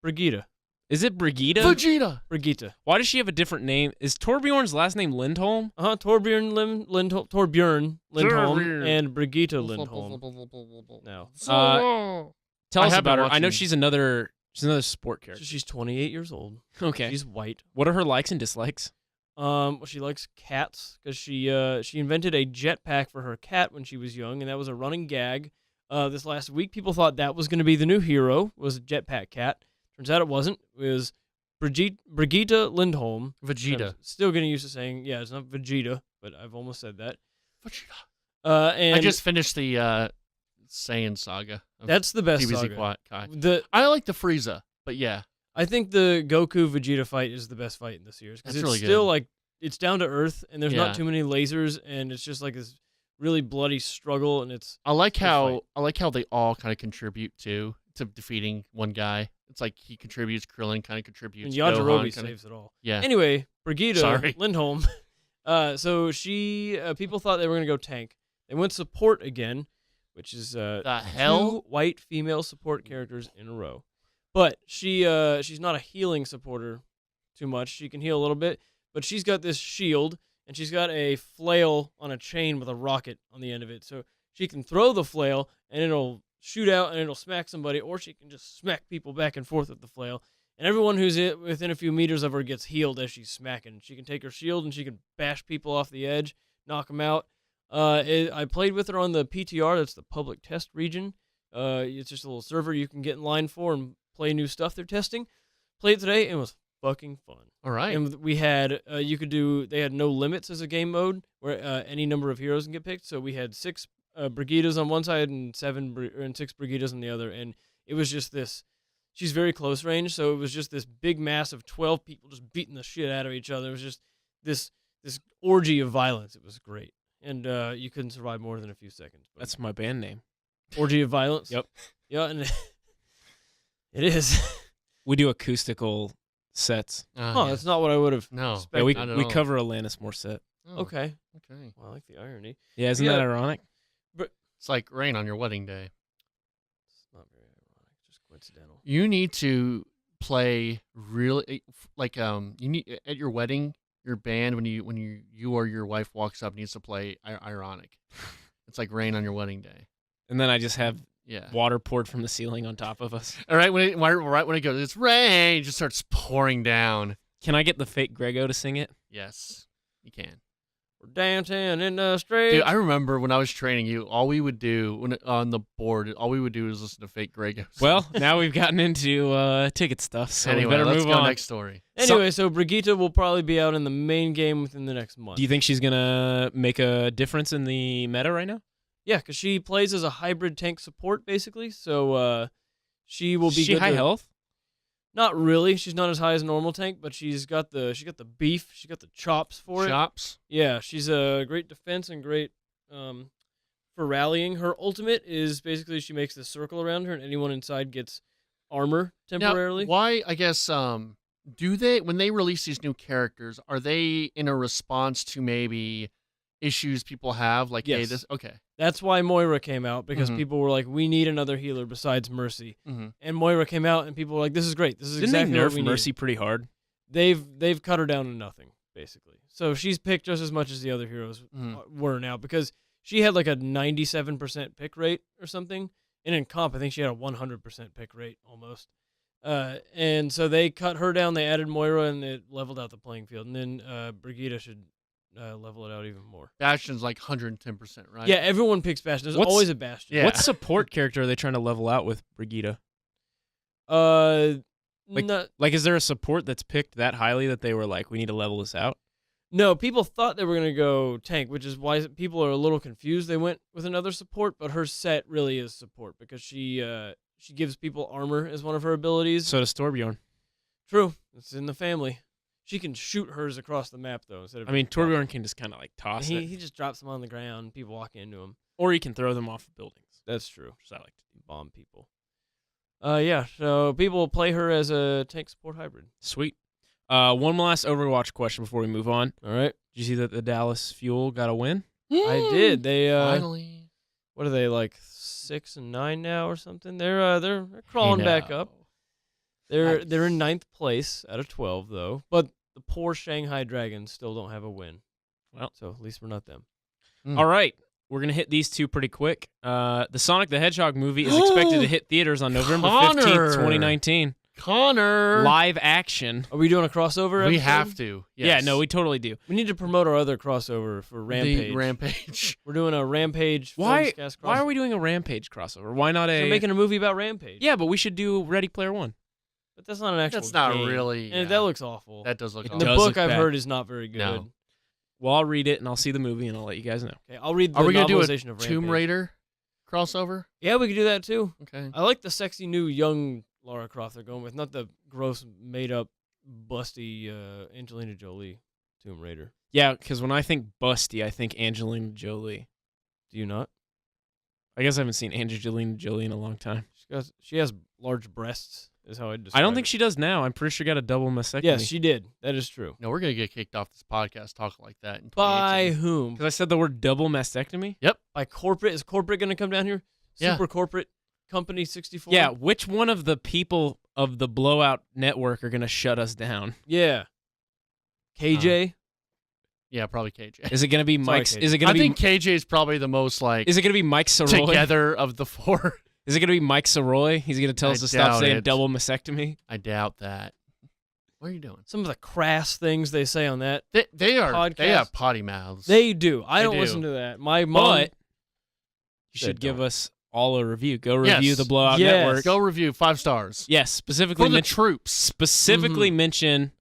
Brigitte. is it Brigitte? Vegeta. Brigitte. Why does she have a different name? Is Torbjorn's last name Lindholm? Torbjorn Lindholm, Torbjorn. and Brigitte Lindholm. No. Tell I us have about been her. I know watching- she's another sport So character. she's 28 years old. Okay. She's white. What are her likes and dislikes? Well, she likes cats because she invented a jetpack for her cat when she was young, and that was a running gag. This last week, people thought that was going to be the new hero, was a jetpack cat. Turns out it wasn't. It was Brigitte Lindholm. Vegeta. I'm still getting used to saying, yeah, it's not Vegeta, but I've almost said that. Vegeta. And I just finished the Saiyan saga. Of that's the best DBZ saga. Kai. I like the Frieza, but yeah. I think the Goku Vegeta fight is the best fight in the series because That's it's really still good. like it's down to earth and there's Yeah. not too many lasers and it's just like this really bloody struggle and it's I like Good how they all kind of contribute to defeating one guy. It's like he contributes, Krillin kind of and contributes, Yajirobe Gohan kinda- saves it all. Yeah. Anyway, Brigitte Sorry. Lindholm. So she people thought they were gonna go tank. They went support again, which is The two hell? white female support characters in a row. But she's not a healing supporter too much. She can heal a little bit, but she's got this shield and she's got a flail on a chain with a rocket on the end of it. So she can throw the flail and it'll shoot out and it'll smack somebody, or she can just smack people back and forth with the flail. And everyone who's within a few meters of her gets healed as she's smacking. She can take her shield and she can bash people off the edge, knock them out. I played with her on the PTR. That's the public test region. It's just a little server you can get in line for and play new stuff they're testing. Played today and it was fucking fun. All right. And we had they had no limits as a game mode where any number of heroes can get picked. So we had 6 Brigittas on one side and 6 Brigittas on the other, and it was just this. She's very close range, so it was just this big mass of 12 people just beating the shit out of each other. It was just this orgy of violence. It was great, and you couldn't survive more than a few seconds. But That's my band name. orgy of violence. Yep. Yeah, and it is. We do acoustical sets. Oh, that's not what I would have. No. Yeah, we Not at we all. cover Alanis Morissette. Oh, Okay. Okay. Well, I like the irony. Yeah, isn't Yeah. that ironic? It's like rain on your wedding day. It's not very ironic. Just coincidental. You need to play really like you need at your wedding, your band when you or your wife walks up needs to play ironic. It's like rain on your wedding day. And then I just have Yeah. water poured from the ceiling on top of us. All right, right when it goes, it's rain, it just starts pouring down. Can I get the fake Grego to sing it? Yes, you can. We're dancing in the street. Dude, I remember when I was training you, all we would do on the board, all we would do is listen to fake Gregos. Well, now we've gotten into ticket stuff, so anyway, we better let's move go on. next story. Anyway, so Brigitte will probably be out in the main game within the next month. Do you think she's gonna make a difference in the meta right now? Yeah, because she plays as a hybrid tank support, basically. So she will be Is she good high to- health? Not really. She's not as high as a normal tank, but she's got the beef. She got the chops for it. Chops. Yeah, she's a great defense and great for rallying. Her ultimate is basically she makes this circle around her, and anyone inside gets armor temporarily. Now, why? I guess. Do they when they release these new characters? Are they in a response to maybe issues people have? Like, hey, Yes. this okay. That's why Moira came out, because Mhm. people were like, "We need another healer besides Mercy." Mm-hmm. And Moira came out, and people were like, "This is great. This is Didn't exactly they what nerf we Mercy need." pretty hard? They've cut her down to nothing, basically. So she's picked just as much as the other heroes Mhm. were now, because she had like a 97% pick rate or something, and in comp, I think she had a 100% pick rate almost. And so they cut her down. They added Moira, and it leveled out the playing field. And then Brigitte should level it out even more. Bastion's like 110%, right? Yeah, everyone picks Bastion. There's always a Bastion. Yeah. What support character are they trying to level out with Brigitte? Like, is there a support that's picked that highly that they were like, we need to level this out? No, people thought they were going to go tank, which is why people are a little confused. They went with another support, but her set really is support because she gives people armor as one of her abilities. So does Torbjorn. True. It's in the family. She can shoot hers across the map, though. Instead of Torbjorn can just kind of like toss it. He just drops them on the ground. People walk into him. Or he can throw them off of buildings. That's true. Which I like to do. Bomb people. Yeah, so people play her as a tank support hybrid. Sweet. One last Overwatch question before we move on. All right. Did you see that the Dallas Fuel got a win? I did. They Finally. what are they, like 6-9 now or something? They're crawling back up. They're in 9th place out of 12 though, but the poor Shanghai Dragons still don't have a win. Well, so at least we're not them. All right. We're going to hit these two pretty quick. The Sonic the Hedgehog movie is expected to hit theaters on November 15th, 2019. Connor. Live action. Are we doing a crossover We episode? have to. Yes. Yeah, no, we totally do. We need to promote our other crossover for Rampage. The Rampage. We're doing a Rampage Why Filmscast crossover. are we doing a Rampage crossover? Why not We're making a movie about Rampage. Yeah, but we should do Ready Player One. But that's not an actual That's not game. really. And that looks awful. That does look It awful. the does book look I've bad. heard is not very good. No. Well, I'll read it and I'll see the movie and I'll let you guys know. Okay, I'll read the Are we gonna do a novelization of Tomb Rampage. Raider crossover? Yeah, we could do that too. Okay. I like the sexy new young Lara Croft they're going with, not the gross made up busty Angelina Jolie Tomb Raider. Yeah, because when I think busty, I think Angelina Jolie. Do you not? I guess I haven't seen Angelina Jolie in a long time. She has large breasts, is how I describe I don't think it. she does now. I'm pretty sure she got a double mastectomy. Yes, she did. That is true. No, we're gonna get kicked off this podcast talking like that. In By 2018. whom? Because I said the word double mastectomy? By corporate? Is corporate going to come down here? Yeah. Super corporate company 64? Yeah, which one of the people of the Blowout Network are going to shut us down? Yeah. KJ? Yeah, probably KJ. Is it going to be Sorry, Mike? KJ. Is it going I to be? think KJ is probably the most like Is it going to be Mike Soroy? together of the four. Is it going to be Mike Soroy? He's going to tell I us to stop doubt saying it. double mastectomy. I doubt that. What are you doing? Some of the crass things they say on that. They are. Podcast. They have potty mouths. They do. I They don't do. listen to that. My mom. But you They should give don't. us all a review. Go review Yes. the Blowout Yes. Network. Go review 5 stars Yes, specifically for the mention troops. specifically mention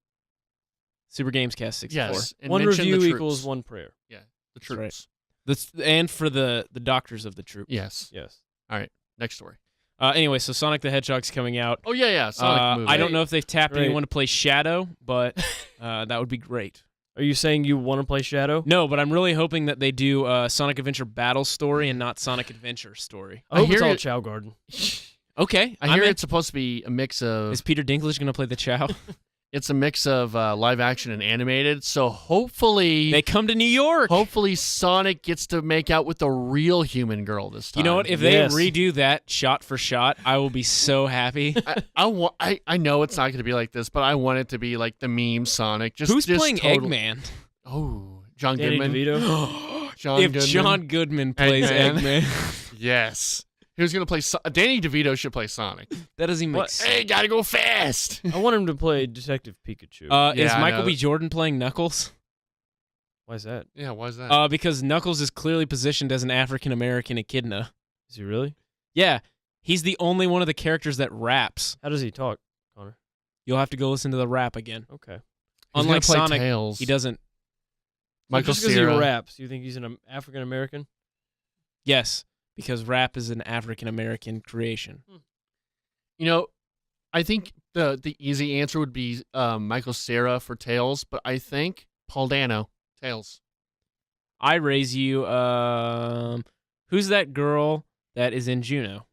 Super GamesCast 64. Yes, and one mention review the equals troops. one prayer. The right. troops. And for the doctors of the troop. Yes. Yes. Next story. Anyway, so Sonic the Hedgehog's coming out. Oh yeah. Sonic movie. I don't know if they've tapped Great. anyone to play Shadow, but that would be great. Are you saying you want to play Shadow? No, but I'm really hoping that they do Sonic Adventure Battle Story and not Sonic Adventure Story. I hope it's hear all it- Chow Garden. Okay, I hear in. it's supposed to be a mix of. Is Peter Dinklage going to play the Chow? It's a mix of live action and animated. So hopefully, They come to New York. hopefully Sonic gets to make out with the real human girl this time. You know what? If Yes. they redo that shot for shot, I will be so happy. I know it's not going to be like this, but I want it to be like the meme Sonic. Who's playing total- Eggman? Oh, John Danny Goodman. DeVito. John If Goodman. John Goodman plays Eggman. Eggman, Yes. Who's going to play? Danny DeVito should play Sonic. that doesn't even make What? sense. Hey, gotta go fast. I want him to play Detective Pikachu. Is Yeah, I Michael know. B. Jordan playing Knuckles? Why is that? Yeah, why is that? Because Knuckles is clearly positioned as an African American echidna. Is he really? Yeah, he's the only one of the characters that raps. How does he talk, Connor? You'll have to go listen to the rap again. Okay. He's gonna Unlike play Sonic, Tails. he doesn't. Michael just because he Cera. raps, you think he's an African American? Yes, because rap is an African American creation. You know, I think the easy answer would be Michael Cera for Tails, but I think Paul Dano Tails. I raise you. Who's that girl that is in Juno?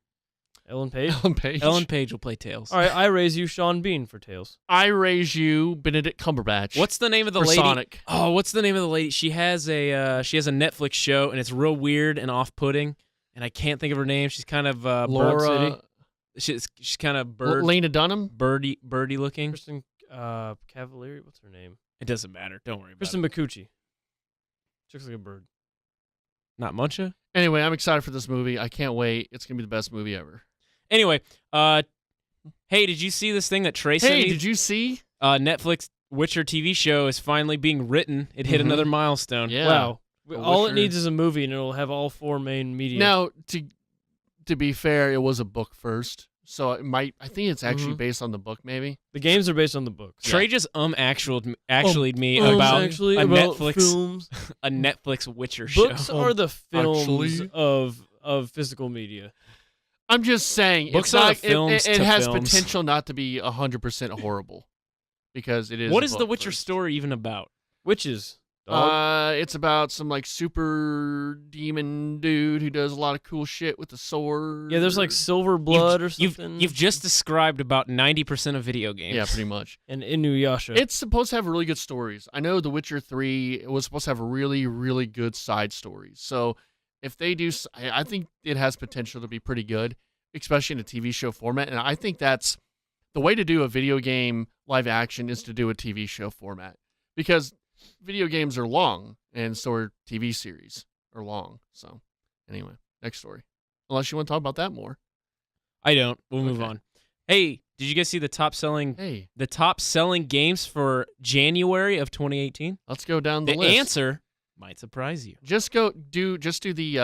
Ellen Page? Ellen Page. Ellen Page will play Tails. All right, I raise you Sean Bean for Tails. I raise you Benedict Cumberbatch. What's the name of the for lady? Sonic? Oh, what's the name of the lady? She has a Netflix show and it's real weird and off-putting, and I can't think of her name. She's kind of Laura. she's kind of Lena Dunham. birdie looking. Kristen Cavalieri? What's her name? It doesn't matter. Don't worry about Kristen McCucci. She looks like a bird. Not Muncha? Anyway, I'm excited for this movie. I can't wait. It's gonna be the best movie ever. Anyway, hey, did you see this thing that Trey sent Hey, me? did you see? Netflix Witcher TV show is finally being written. It hit another milestone. Yeah. Wow. The All it Witcher- needs is a movie, and it'll have all 4 main media. Now, to be fair, it was a book first, so it might. I think it's actually based on the book, maybe. The games are based on the books. Trey just actually me About about actually a about Netflix films. a Netflix Witcher show. Books are the films Actually. of physical media. I'm just saying, Books it's are not, the films it to has films. potential not to be 100% horrible, because it is. What a is the book Witcher first. story even about? Witches. Dog. It's about some like super demon dude who does a lot of cool shit with the sword. Yeah, there's like silver blood or You've something. just described about 90% of video games. Yeah, pretty much. and Inuyasha. It's supposed to have really good stories. I know The Witcher 3 was supposed to have really, really good side stories. So if they do, I think it has potential to be pretty good, especially in a TV show format. And I think that's the way to do a video game live action is to do a TV show format, because video games are long, and so are TV series are long. So anyway, next story. Unless you want to talk about that more. I don't. We'll move Okay. on. Hey, did you guys see the top selling games for January of 2018? Let's go down the The list. answer might surprise you. Just do the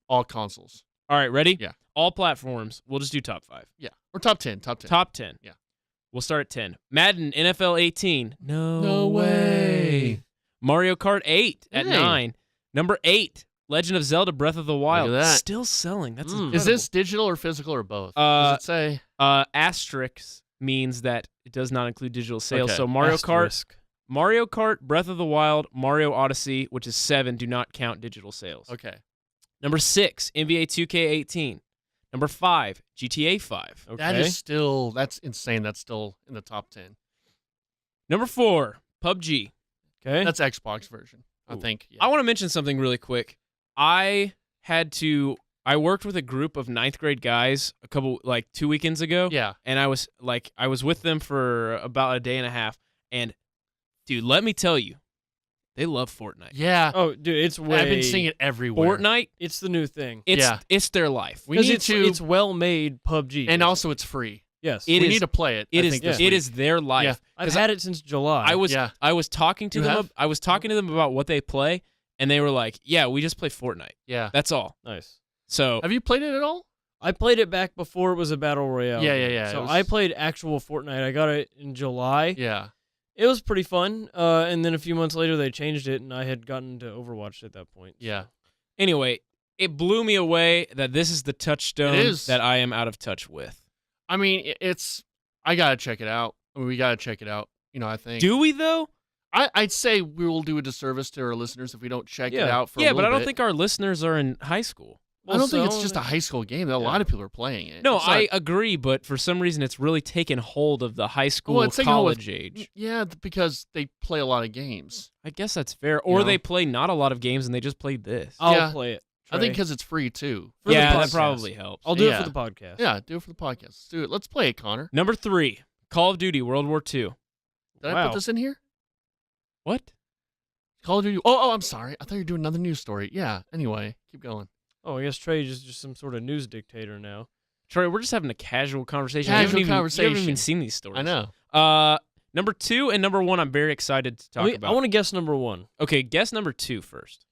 all consoles. All right, ready? Yeah. All platforms. We'll just do top 5. Yeah. Or top 10. Top 10. Top 10. Yeah. We'll start at 10. Madden NFL 18. No way. Mario Kart 8 at Hey. 9. Number 8. Legend of Zelda Breath of the Wild. at that. Still selling. That's Mm. incredible. Is this digital or physical or both? Does it say? Asterisk means that it does not include digital sales. Okay. So Mario Asterisk. Kart, Breath of the Wild, Mario Odyssey, which is 7, do not count digital sales. Okay. Number 6, NBA 2K18. Number 5, GTA 5. Okay. That's insane. That's still in the top 10. Number 4, PUBG. Okay. That's Xbox version, I Ooh. think. Yeah. I want to mention something really quick. I worked with a group of 9th grade guys 2 weekends ago. Yeah. And I was with them for about a day and a half. And dude, let me tell you, they love Fortnite. Yeah. Oh, dude, it's way. I've been seeing it everywhere. Fortnite, It's the new thing. Yeah. it's their life. We 'Cause need it's, to, It's well made PUBG. and also it's free. yes, It we is- need to play it. It I is think, this it week. is their life. Yeah. I've had it since July. I was Yeah. talking to You them. have? I was talking to them about what they play, and they were like, "Yeah, we just play Fortnite. Yeah. That's all." nice. So Have you played it at all? I played it back before it was a battle royale. Yeah, game. yeah. So It was- I played actual Fortnite. I got it in July. Yeah. It was pretty fun. And then a few months later, they changed it, and I had gotten to Overwatch at that point. Yeah. anyway, it blew me away that this is the touchstone It is. that I am out of touch with. I mean, I gotta check it out. I mean, we gotta check it out. I think. Do we though? I'd say we will do a disservice to our listeners if we don't check it Yeah. out for a Yeah, little but I don't bit. think our listeners are in high school. I don't think so- it's just a high school game. A lot of people are playing it. No, It's not- I agree, but for some reason it's really taken hold of the high school, Well, it's taken hold of- college age. Yeah, because they play a lot of games. I guess that's fair. Or know? they play not a lot of games and they just played this. I'll Yeah. play it. I think Trey. because it's free too. For the yeah, that podcast. probably helps. I'll do Yeah. it for the podcast. Yeah, do it for the podcast. Let's do it. Let's play it, Connor. Number 3, Call of Duty World War II. Did I Wow. put this in here? What? Call of Duty. Oh, I'm sorry. I thought you were doing another news story. Yeah. Anyway, keep going. Oh, I guess Trey is just some sort of news dictator now. Troy, we're just having a casual conversation. Casual You haven't conversation. even seen these stories. I know. Number 2 and number 1, I'm very excited to talk about. I want to guess number 1. Okay, guess number 2 first.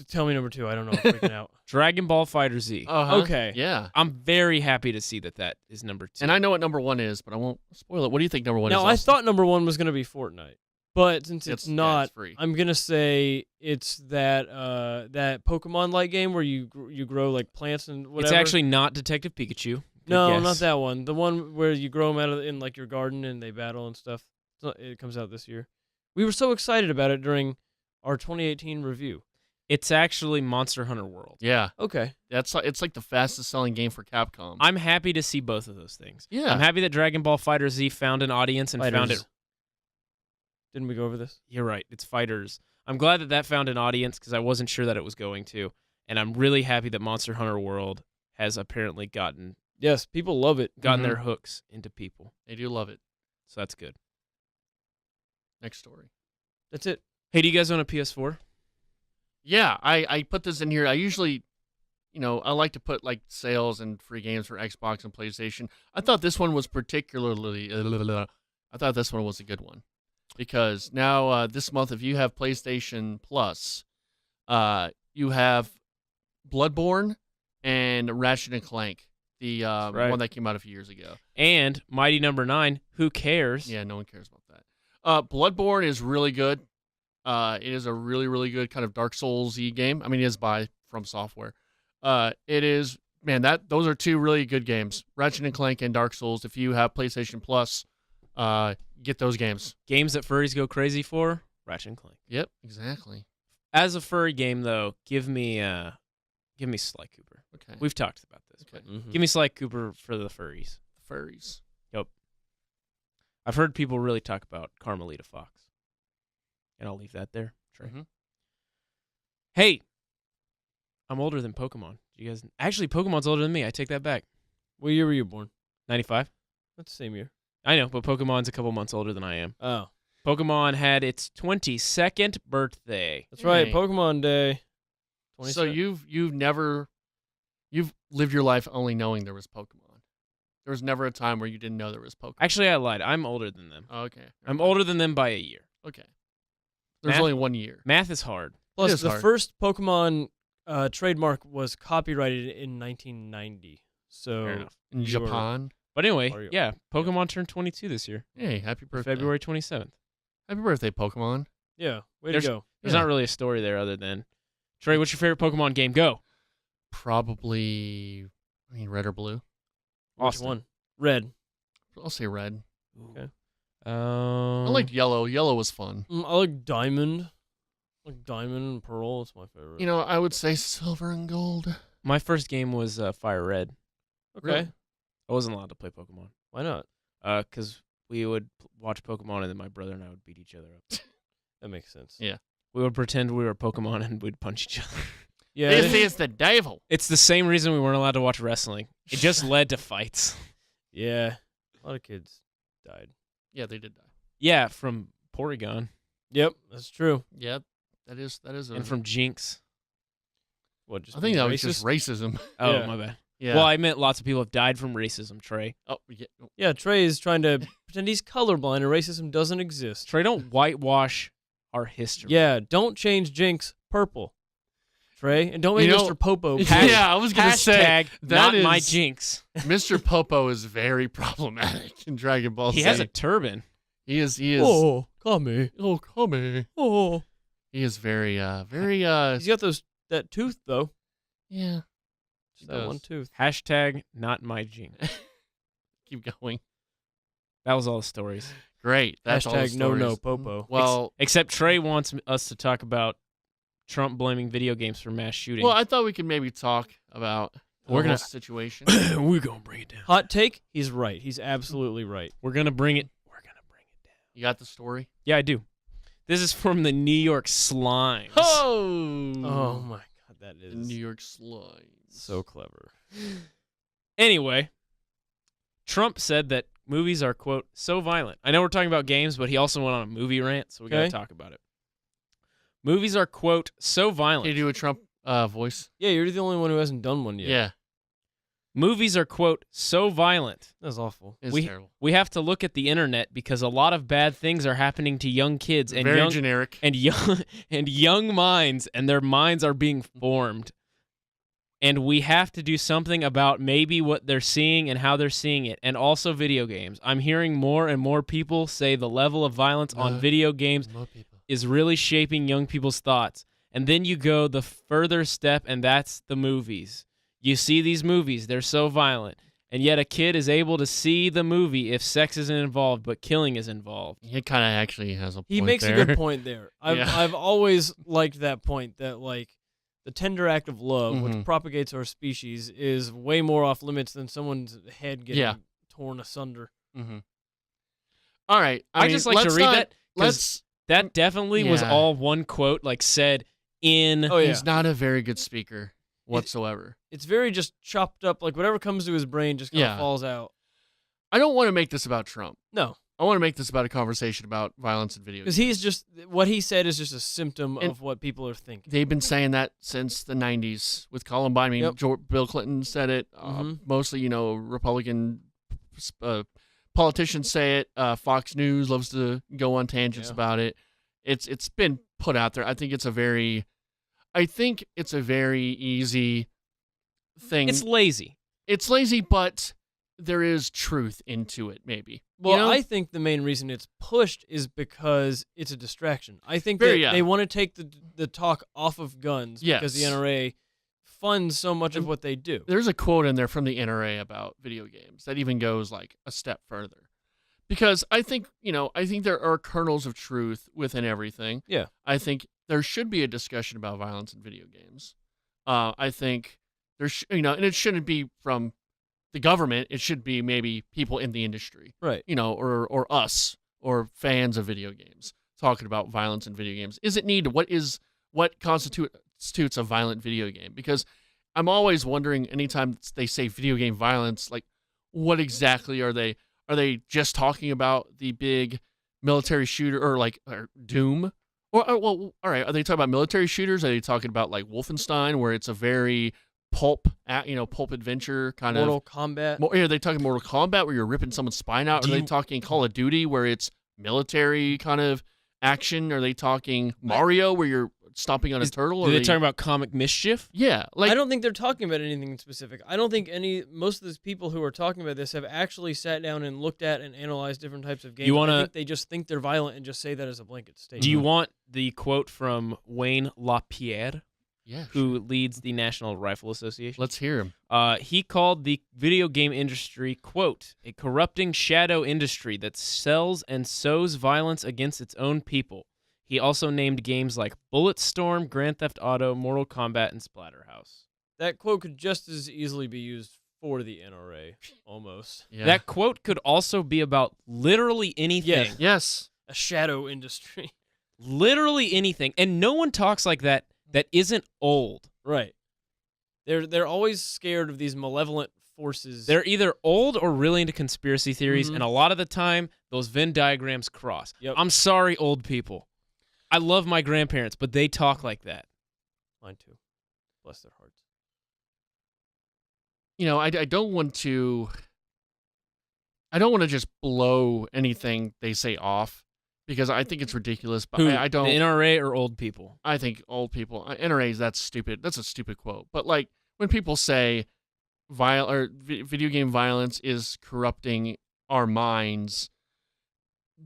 Tell me number 2. I don't know. I'm freaking out. Dragon Ball Fighter Z. Uh-huh. Okay. Yeah. I'm very happy to see that is number 2. And I know what number 1 is, but I won't spoil it. What do you think number 1 is? Now, I Austin? thought number 1 was going to be Fortnite. But since it's yeah, not, it's free. I'm going to say it's that Pokemon-like game where you grow like plants and whatever. It's actually not Detective Pikachu. Good No, guess. not that one. The one where you grow them in like your garden and they battle and stuff. It comes out this year. We were so excited about it during our 2018 review. It's actually Monster Hunter World. Yeah. Okay. It's like the fastest selling game for Capcom. I'm happy to see both of those things. Yeah. I'm happy that Dragon Ball Fighter Z found an audience and found it. Didn't we go over this? You're right. It's fighters. I'm glad that found an audience because I wasn't sure that it was going to. And I'm really happy that Monster Hunter World has apparently gotten Yes, people love it. their hooks into people. They do love it. So that's good. Next story. That's it. Hey, do you guys own a PS4? Yeah, I put this in here. I usually, I like to put like sales and free games for Xbox and PlayStation. I thought this one was particularly. I thought this one was a good one because now this month, if you have PlayStation Plus, you have Bloodborne and Ratchet and Clank, the right. one that came out a few years ago. And Mighty Number 9. Who cares? Yeah, no one cares about that. Bloodborne is really good. It is a really, really good kind of Dark Souls-y game. I mean, it is by From Software. It is, man, those are two really good games. Ratchet and Clank and Dark Souls. If you have PlayStation Plus, get those games. Games that furries go crazy for? Ratchet and Clank. Yep, exactly. As a furry game, though, give me Sly Cooper. Okay. We've talked about this. Okay. But give me Sly Cooper for the furries. Furries. Yep. I've heard people really talk about Carmelita Fox. And I'll leave that there. Trey. Mhm. Hey, I'm older than Pokemon. You guys, actually, Pokemon's older than me. I take that back. What year were you born? 95. That's the same year. I know, but Pokemon's a couple months older than I am. Oh. Pokemon had its 22nd birthday. That's right. Hey. Pokemon Day. So you've lived your life only knowing there was Pokemon. There was never a time where you didn't know there was Pokemon. Actually, I lied. I'm older than them. Oh, okay. I'm older than them by a year. Okay. There's Math? only 1 year. Math is hard. Plus, is the hard. first Pokemon trademark was copyrighted in 1990. So Fair enough. In you were- Japan. But anyway, Are you- yeah, Pokemon turned 22 this year. Hey, happy birthday. February 27th. Happy birthday, Pokemon. Yeah, way There's- to go. There's Yeah. not really a story there other than, Trey, what's your favorite Pokemon game? Go. Probably, red or blue. Which Austin. one? Red. I'll say red. Okay. I liked yellow. Yellow was fun. I like Diamond. Like Diamond and Pearl. It's my favorite. I would say silver and gold. My first game was Fire Red. Okay. Really? I wasn't allowed to play Pokemon. Why not? Because we would watch Pokemon and then my brother and I would beat each other up. That makes sense. Yeah. We would pretend we were Pokemon and we'd punch each other. Yeah. This is the devil. It's the same reason we weren't allowed to watch wrestling. It just led to fights. Yeah. A lot of kids died. Yeah, they did die. Yeah, from Porygon Yep, that's true. Yeah, that is and from Jinx. What? Just I think being that was racist? just racism. Oh, Yeah. my bad. Yeah. Well, I meant lots of people have died from racism, Trey. Oh, yeah. Yeah, Trey is trying to pretend he's colorblind and racism doesn't exist. Trey, don't whitewash our history. Yeah, don't change Jinx purple, Trey, and don't make You know- Mr. Popo. Yeah, I was gonna say Hashtag that not my is- Jinx. Mr. Popo is very problematic in Dragon Ball Z. He has a turban. He is. Oh, Kame. Oh, come here. Oh, He is very. he's got that tooth though. Yeah. Just that does. one tooth. Hashtag not my Jinx. Keep going. That was all the stories. Great. That's all the Hashtag no stories. Popo. Well, Except Trey wants us to talk about Trump blaming video games for mass shooting. well, I thought we could maybe talk about the We're whole gonna- situation. We're gonna bring it down. Hot take. He's right. He's absolutely right. We're gonna bring it. We're gonna bring it down. You got the story? Yeah, I do. This is from the New York Slimes. Oh. Oh my God, that The is New York Slime. so clever. Anyway, Trump said that movies are, quote, so violent. I know we're talking about games, but he also went on a movie rant, so we gotta Okay. talk about it. Movies are, quote, so Can violent. you do a Trump voice? Yeah, you're the only one who hasn't done one yet. Yeah. Movies are, quote, so violent. That's awful. It's We- terrible. We have to look at the internet because a lot of bad things are happening to young kids and Very young generic. and young and young minds, and their minds are being formed. And we have to do something about maybe what they're seeing and how they're seeing it, and also video games. I'm hearing more and more people say the level of violence on video games More people. is really shaping young people's thoughts. And then you go the further step, and that's the movies. You see these movies, they're so violent. And yet a kid is able to see the movie if sex isn't involved, but killing is involved. He kind of actually has a point He makes there. a good point there. Yeah. I've always liked that point that like the tender act of love, which Mhm. propagates our species, is way more off limits than someone's head getting Yeah. torn asunder. Mm-hmm. All right. I mean, just like to let's read not- that 'cause Let's. that definitely was Yeah. all one quote, like said in. Oh yeah, He's not a very good speaker whatsoever. it's very just chopped up. Like whatever comes to his brain just kind of Yeah. falls out. I don't want to make this about Trump. No, I want to make this about a conversation about violence in video Because games. what he said is just a symptom And of what people are thinking. They've been saying that since the 90s with Columbine. I mean, Yep. Bill Clinton said it. Mhm. Mostly, Republican politicians say it. Fox News loves to go on tangents Yeah. about it. It's been put out there. I think it's a very easy thing. It's lazy. It's lazy, but there is truth into it, maybe. Well, I think the main reason it's pushed is because it's a distraction. I think they want to take the talk off of guns because the Yes. NRA funds so much of what they do. There's a quote in there from the NRA about video games that even goes like a step further. Because I think there are kernels of truth within everything. Yeah. I think there should be a discussion about violence in video games. I think and it shouldn't be from the government. It should be maybe people in the industry, Right. or us or fans of video games talking about violence in video games. Is it needed? What constitutes a violent video game? Because I'm always wondering anytime they say video game violence, like what exactly are they? Are they just talking about the big military shooter or Doom? Or all right, are they talking about military shooters? Are they talking about like Wolfenstein, where it's a very pulp adventure kind Mortal of? Kombat. Are they talking Mortal Kombat, where you're ripping someone's spine out? Are they talking Call of Duty, where it's military kind of action? Are they talking Mario, where you're stomping on a turtle? Are they talking about comic mischief? Yeah, I don't think they're talking about anything specific. I don't think most of these people who are talking about this have actually sat down and looked at and analyzed different types of games. I think they just think they're violent and just say that as a blanket statement. Do you want the quote from Wayne LaPierre, yeah, who leads the National Rifle Association? let's hear him. He called the video game industry, quote, a corrupting shadow industry that sells and sows violence against its own people. He also named games like Bulletstorm, Grand Theft Auto, Mortal Kombat, and Splatterhouse. That quote could just as easily be used for the NRA, almost. Yeah. That quote could also be about literally anything. Yes. A shadow industry. Literally anything. And no one talks like that isn't old. Right. They're always scared of these malevolent forces. They're either old or really into conspiracy theories, Mhm. and a lot of the time, those Venn diagrams cross. Yep. I'm sorry, old people. I love my grandparents, but they talk like that. Mine too. Bless their hearts. I don't want to just blow anything they say off because I think it's ridiculous. But Who, I don't. the NRA or old people? I think old people, NRAs, that's stupid. That's a stupid quote. But like when people say video game violence is corrupting our minds,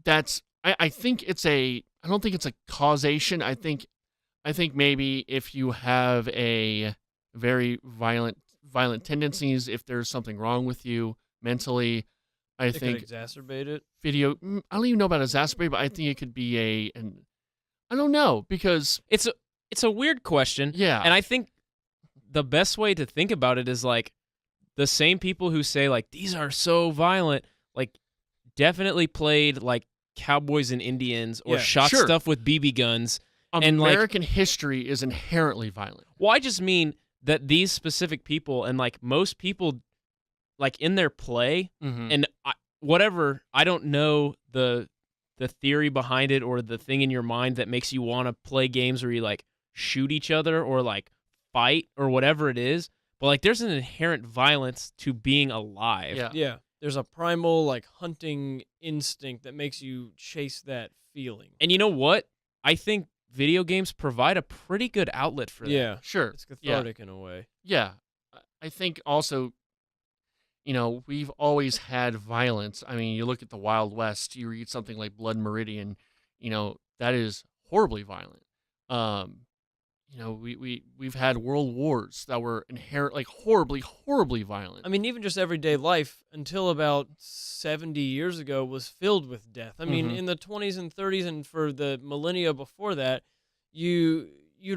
I think I don't think it's a causation. I think maybe if you have a very violent tendencies, if there's something wrong with you mentally, I think could exacerbate it. I don't even know about exacerbate, but I think it could be I don't know, because It's a weird question. yeah. And I think the best way to think about it is like the same people who say like these are so violent, like definitely played like Cowboys and Indians or Yeah, shot sure. stuff with BB guns. and, like- American history is inherently violent. Well, I just mean that these specific people and like most people like in their play Mm-hmm. and I don't know the theory behind it or the thing in your mind that makes you want to play games where you like shoot each other or like fight or whatever it is. But like there's an inherent violence to being alive. Yeah. Yeah. There's a primal like hunting instinct that makes you chase that feeling. And you know what? I think video games provide a pretty good outlet for that. Yeah. Sure. It's cathartic in a way. Yeah. I think also, we've always had violence. I mean, you look at the Wild West, you read something like Blood Meridian, that is horribly violent. We've had world wars that were inherently horribly, horribly violent. I mean, even just everyday life until about 70 years ago was filled with death. I mean, Mhm. in the 20s and 30s and for the millennia before that, you'd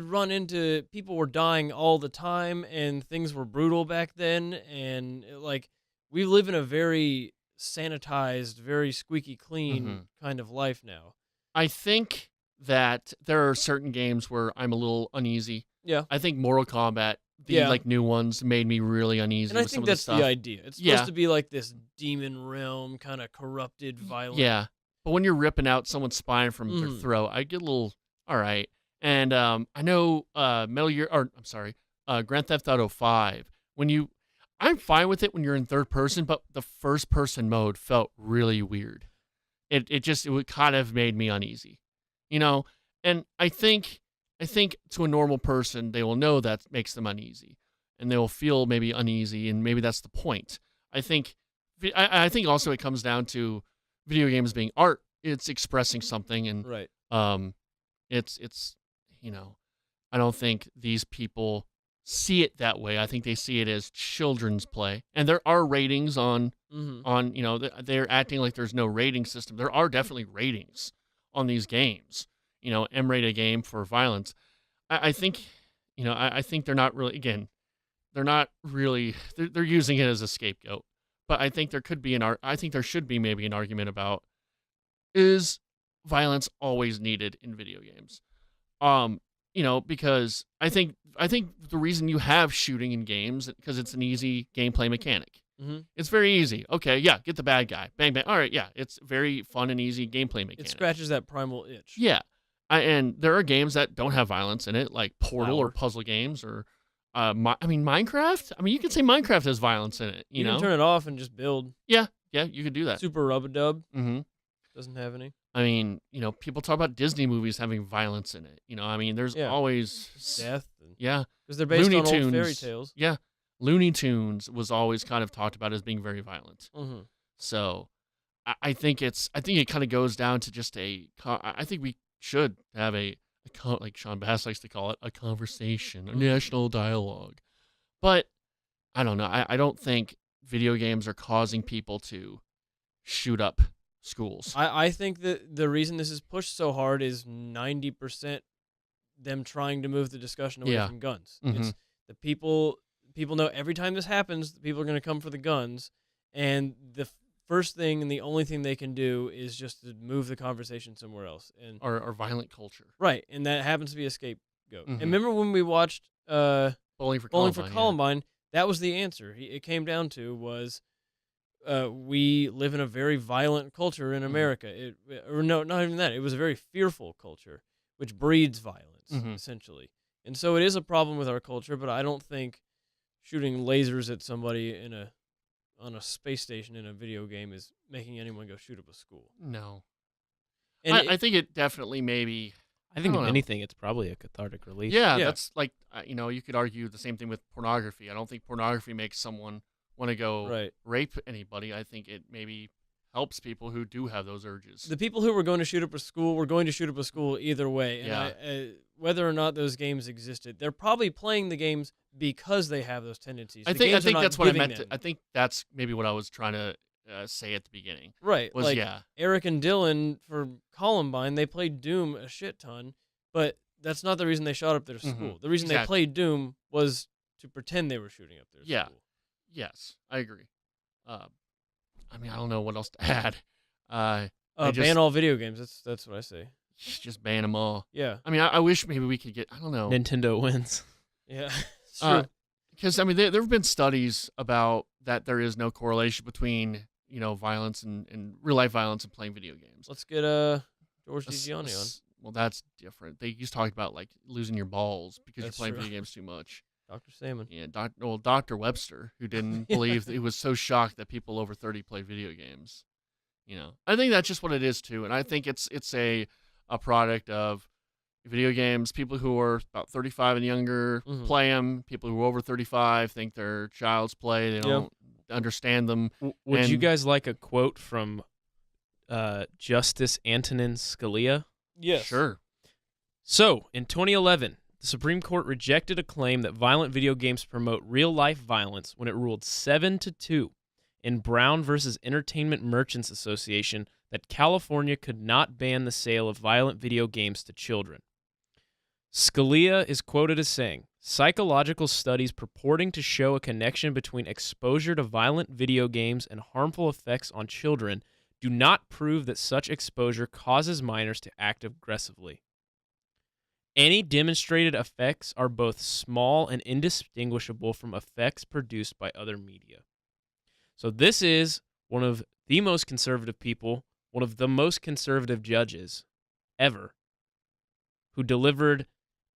run into people were dying all the time and things were brutal back then. And like, we live in a very sanitized, very squeaky clean Mhm. kind of life now. I think that there are certain games where I'm a little uneasy. Yeah. I think Mortal Kombat, the like new ones made me really uneasy And I with some think of the that's stuff. the idea. It's supposed to be like this demon realm, kind of corrupted, violent. Yeah. But when you're ripping out someone's spine from their Mhm. throat, I get a little, all right. And I know Grand Theft Auto 5, I'm fine with it when you're in third person, but the first person mode felt really weird. It would kind of made me uneasy, you know? And I think to a normal person, they will know that makes them uneasy and they will feel maybe uneasy, and maybe that's the point. I think also it comes down to video games being art. It's expressing something, and Right. it's I don't think these people see it that way. I think they see it as children's play, and there are ratings on they're acting like there's no rating system. There are definitely ratings on these games. M-rated game for violence. I think I think they're not really they're using it as a scapegoat. But I think there should be maybe an argument about, is violence always needed in video games? Because I think the reason you have shooting in games because it's an easy gameplay mechanic. Mm-hmm. It's very easy. Okay, yeah, get the bad guy. Bang bang. All right, yeah, it's very fun and easy gameplay mechanic. It scratches that primal itch. Yeah. And there are games that don't have violence in it, like Portal or Flower. puzzle games, or Minecraft. You could say Minecraft has violence in it. You know, can turn it off and just build. Yeah, you could do that. Super rub-a-dub. Mm-hmm. Doesn't have any. People talk about Disney movies having violence in it. There's always death. Yeah, because they're based Looney on Tunes. old fairy tales. Yeah, Looney Tunes was always kind of talked about as being very violent. Mm-hmm. So, I think it kind of goes down to just I think we should have like Sean Bass likes to call it, a conversation, a national dialogue. But I don't know. I don't think video games are causing people to shoot up schools. I think that the reason this is pushed so hard is 90% them trying to move the discussion away from guns. Mm-hmm. It's the people know every time this happens, the people are going to come for the guns, and the first thing and the only thing they can do is just to move the conversation somewhere else. And or violent culture. Right, and that happens to be a scapegoat. Mm-hmm. And remember when we watched Bowling for Columbine? Yeah. That was the answer. It came down to was we live in a very violent culture in America. Not even that. It was a very fearful culture, which breeds violence, essentially. And so it is a problem with our culture, but I don't think shooting lasers at somebody on a space station in a video game is making anyone go shoot up a school. No. And I think it definitely maybe... I think if anything, it's probably a cathartic release. Yeah, that's like, you could argue the same thing with pornography. I don't think pornography makes someone want to go rape anybody. I think it maybe helps people who do have those urges. The people who were going to shoot up a school were going to shoot up a school either way. And whether or not those games existed, they're probably playing the games because they have those tendencies. I think that's what I meant. I think that's maybe what I was trying to say at the beginning. Right. Was, Eric and Dylan for Columbine, they played Doom a shit ton, but that's not the reason they shot up their school. The reason they played Doom was to pretend they were shooting up their school. Yes, I agree. I don't know what else to add. Ban all video games. That's what I say. Just ban them all. Yeah. I wish maybe we could get, I don't know. Nintendo wins. Yeah. It's true. Because, there have been studies about that there is no correlation between, violence and real-life violence and playing video games. Let's get George DiGianni on. Well, that's different. He's talking about, like, losing your balls because That's you're playing true. video games too much. Dr. Salmon. Yeah, Dr. Webster, who didn't believe he was so shocked that people over 30 play video games. I think that's just what it is too, and I think it's a product of video games. People who are about 35 and younger play them. People who are over 35 think they're child's play. They don't understand them. Would you guys like a quote from Justice Antonin Scalia? Yes. Sure. So, in 2011, the Supreme Court rejected a claim that violent video games promote real-life violence when it ruled 7-2 in Brown versus Entertainment Merchants Association that California could not ban the sale of violent video games to children. Scalia is quoted as saying, "Psychological studies purporting to show a connection between exposure to violent video games and harmful effects on children do not prove that such exposure causes minors to act aggressively." Any demonstrated effects are both small and indistinguishable from effects produced by other media. So this is one of the most conservative people, one of the most conservative judges ever, who delivered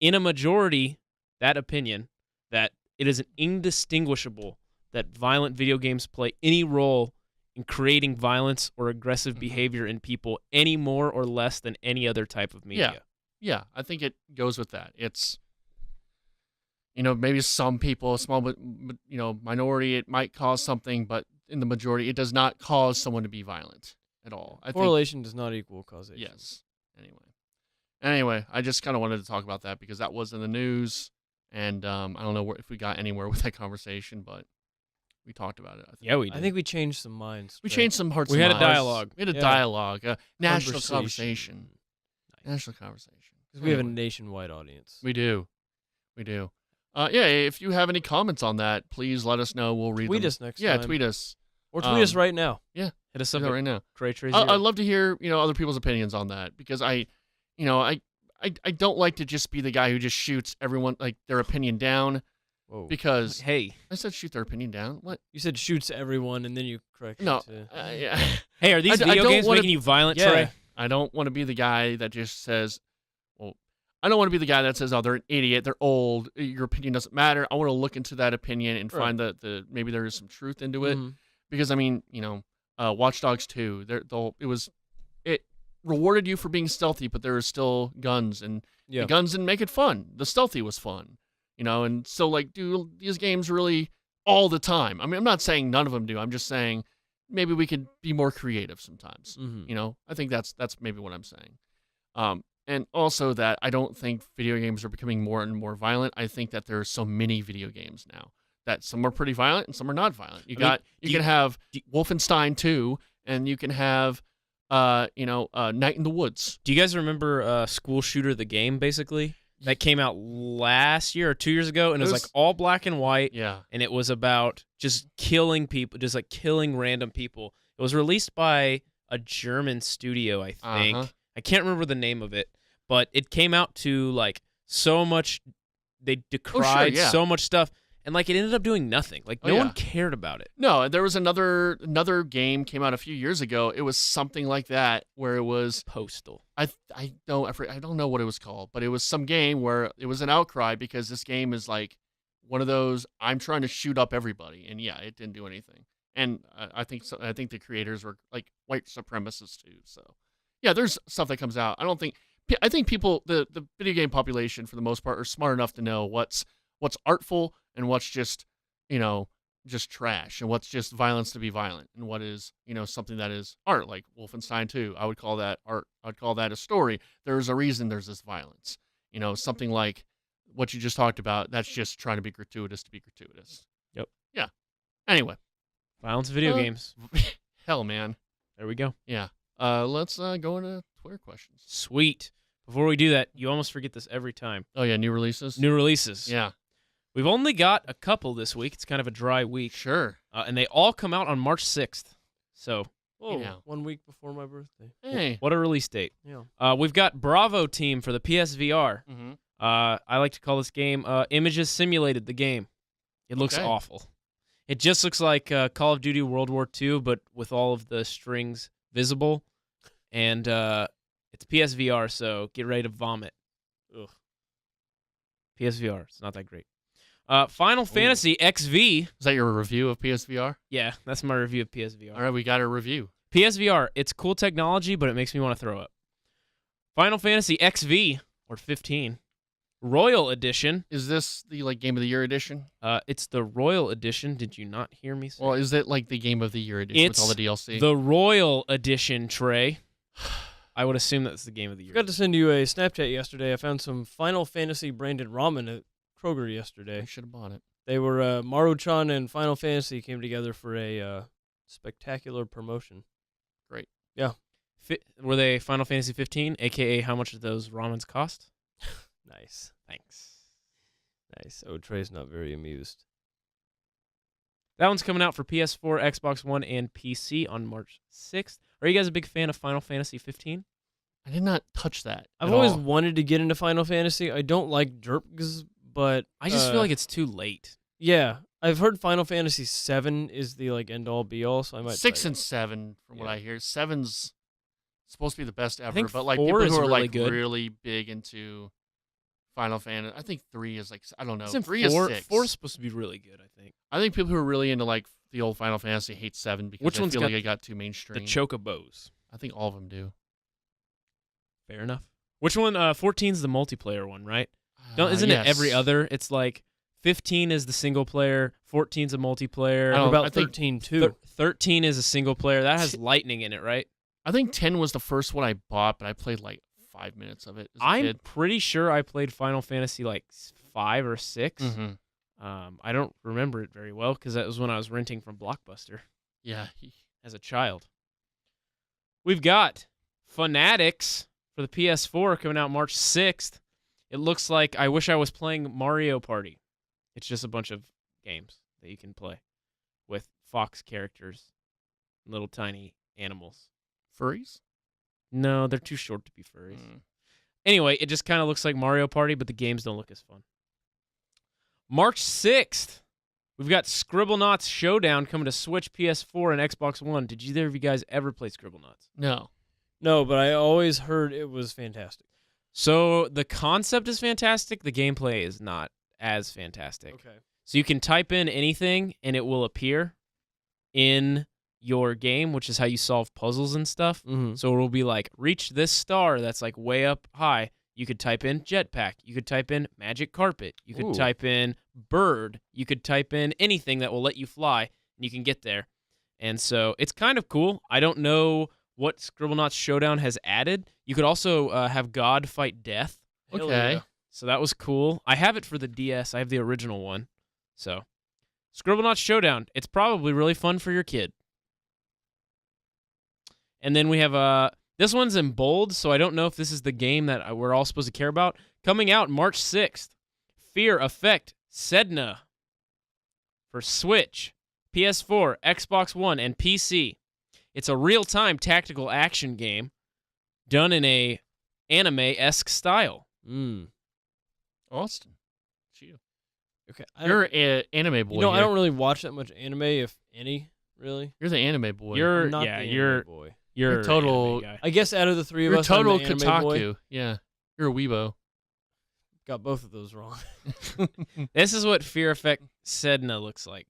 in a majority that opinion that it is indistinguishable that violent video games play any role in creating violence or aggressive behavior in people any more or less than any other type of media. Yeah, I think it goes with that. It's, maybe some people, a small minority, it might cause something, but in the majority, it does not cause someone to be violent at all. I think Correlation does not equal causation. yes. Anyway, I just kind of wanted to talk about that because that was in the news, and I don't know if we got anywhere with that conversation, but we talked about it. Yeah, we did. I think we changed some minds. We Trey. changed some hearts. We and had a minds. dialogue. We had a Yeah. dialogue, a national Conversation. conversation. National conversation. 'Cause we have a Anyway. nationwide audience. We do. Yeah, if you have any comments on that, please let us know. We'll read Tweet them. us next Yeah, time. tweet us. Or tweet us right now. Hit us Do up that at right now. Cray I'd love to hear, other people's opinions on that because I don't like to just be the guy who just shoots everyone like their opinion down Whoa. because Hey, I said shoot their opinion down. What? You said shoots everyone, and then you corrected No. it. Yeah. hey, are these I video don't games wanna- making you violent, Yeah. Trey? I don't want to be the guy that just says, well, I don't want to be the guy that says, oh, they're an idiot, they're old, your opinion doesn't matter. I want to look into that opinion and Right. find the maybe there is some truth into it. Mhm. Because Watch Dogs 2, it rewarded you for being stealthy, but there were still guns, and Yeah. the guns didn't make it fun. The stealthy was fun, and so like, do these games really all the time? I mean, I'm not saying none of them do. I'm just saying maybe we could be more creative sometimes. Mhm. I think that's maybe what I'm saying. And also that I don't think video games are becoming more and more violent. I think that there are so many video games now that some are pretty violent and some are not violent. You can have Wolfenstein 2, and you can have Night in the Woods. Do you guys remember School Shooter the game, basically? That came out last year or 2 years ago, and it was like all black and white, Yeah. and it was about just killing people, just like killing random people. It was released by a German studio, I think. Uh-huh. I can't remember the name of it, but it came out to like so much, they decried yeah. so much stuff, and like it ended up doing nothing. Like Oh, no yeah. one cared about it. No, there was another game came out a few years ago. It was something like that where it was Postal. I don't know what it was called, but it was some game where it was an outcry because this game is like one of those I'm trying to shoot up everybody, and yeah, it didn't do anything. And I think the creators were like white supremacists too. So yeah, there's stuff that comes out. I think people, the video game population for the most part, are smart enough to know what's artful and what's just just trash, and what's just violence to be violent, and what is something that is art, like Wolfenstein 2. I would call that art. I'd call that a story. There's a reason there's this violence. Something like what you just talked about. That's just trying to be gratuitous to be gratuitous. Yep. Yeah. Anyway, Violence in video Uh, games. hell, man. There we go. Yeah. Let's go into Twitter questions. Sweet. Before we do that, you almost forget this every time. Oh yeah, new releases. New releases. Yeah. We've only got a couple this week. It's kind of a dry week. Sure. And they all come out on March 6th. So, Whoa, Yeah. 1 week before my birthday. Hey. what a release date. Yeah. We've got Bravo Team for the PSVR. Mm-hmm. I like to call this game Images Simulated, the game. It looks Okay. awful. It just looks like Call of Duty World War II, but with all of the strings visible. And it's PSVR, so get ready to vomit. Ugh. PSVR, it's not that great. Final Fantasy XV. Is that your review of PSVR? Yeah, that's my review of PSVR. All right, we got a review. PSVR, it's cool technology, but it makes me want to throw up. Final Fantasy XV, or 15, Royal Edition. Is this the Game of the Year edition? It's the Royal Edition. Did you not hear me say? Well, is it like the Game of the Year edition with all the DLC? The Royal Edition, Trey. I would assume that's the Game of the I Year. forgot to send you a Snapchat yesterday. I found some Final Fantasy branded ramen at Kroger I yesterday. should have bought it. They were Maru-chan and Final Fantasy came together for a spectacular promotion. Great. Yeah. Were they Final Fantasy 15, a.k.a. how much did those ramens cost? Nice. Thanks. Nice. Oh, Trey's not very amused. That one's coming out for PS4, Xbox One, and PC on March 6th. Are you guys a big fan of Final Fantasy 15? I did not touch that. I've at always all. wanted to get into Final Fantasy. I don't like derps, but I just feel like it's too late. yeah. I've heard Final Fantasy 7 is the like end all be all, so I might 6 try and 7, from what Yeah. I hear. 7's supposed to be the best ever, think but like 4 people is who are really like good. really big into Final Fantasy, I think 3 is like, I don't know. Isn't 3 4, is 6. 4 is supposed to be really good, I think. I think people who are really into like the old Final Fantasy hate 7 because Which they one's feel got like it got too mainstream. The chocobos. I think all of them do. Fair enough. Which one? 14's the multiplayer one, right? Isn't Yes. it every other? It's like 15 is the single player, 14's a multiplayer. I What don't- about I think 13 too? 13 is a single player. That has lightning in it, right? I think 10 was the first one I bought, but I played like 5 minutes of it as a I'm kid. pretty sure I played Final Fantasy like 5 or 6. Mhm. I don't remember it very well because that was when I was renting from Blockbuster Yeah. as a child. We've got Fanatics for the PS4 coming out March 6th. It looks like I wish I was playing Mario Party. It's just a bunch of games that you can play with fox characters, little tiny animals. Furries? No, they're too short to be furries. Mm. Anyway, it just kind of looks like Mario Party, but the games don't look as fun. March 6th, we've got Scribblenauts Showdown coming to Switch, PS4, and Xbox One. Did either of you guys ever play Scribblenauts? No. No, but I always heard it was fantastic. So the concept is fantastic. The gameplay is not as fantastic. Okay. So you can type in anything, and it will appear in your game, which is how you solve puzzles and stuff. Mm-hmm. So it will be like, reach this star that's like way up high. You could type in jetpack. You could type in magic carpet. You could Ooh. type in bird. You could type in anything that will let you fly, and you can get there. And so it's kind of cool. I don't know what Scribblenauts Showdown has added. You could also have God fight death. Hell Okay. yeah. So that was cool. I have it for the DS. I have the original one. So Scribblenauts Showdown. It's probably really fun for your kid. And then we have this one's in bold, so I don't know if this is the game that we're all supposed to care about. Coming out March 6th, Fear Effect Sedna for Switch, PS4, Xbox One, and PC. It's a real-time tactical action game done in a anime-esque style. Austin. It's you. Okay. You're an anime boy. You know, I here. don't really watch that much anime, if any, really. You're the anime boy. You're I'm not yeah, the you're anime boy. you're total- anime guy. I guess out of the three of You're us, I'm total the anime boy. Kotaku. Yeah. You're a weebo. Got both of those wrong. This is what Fear Effect Sedna looks like.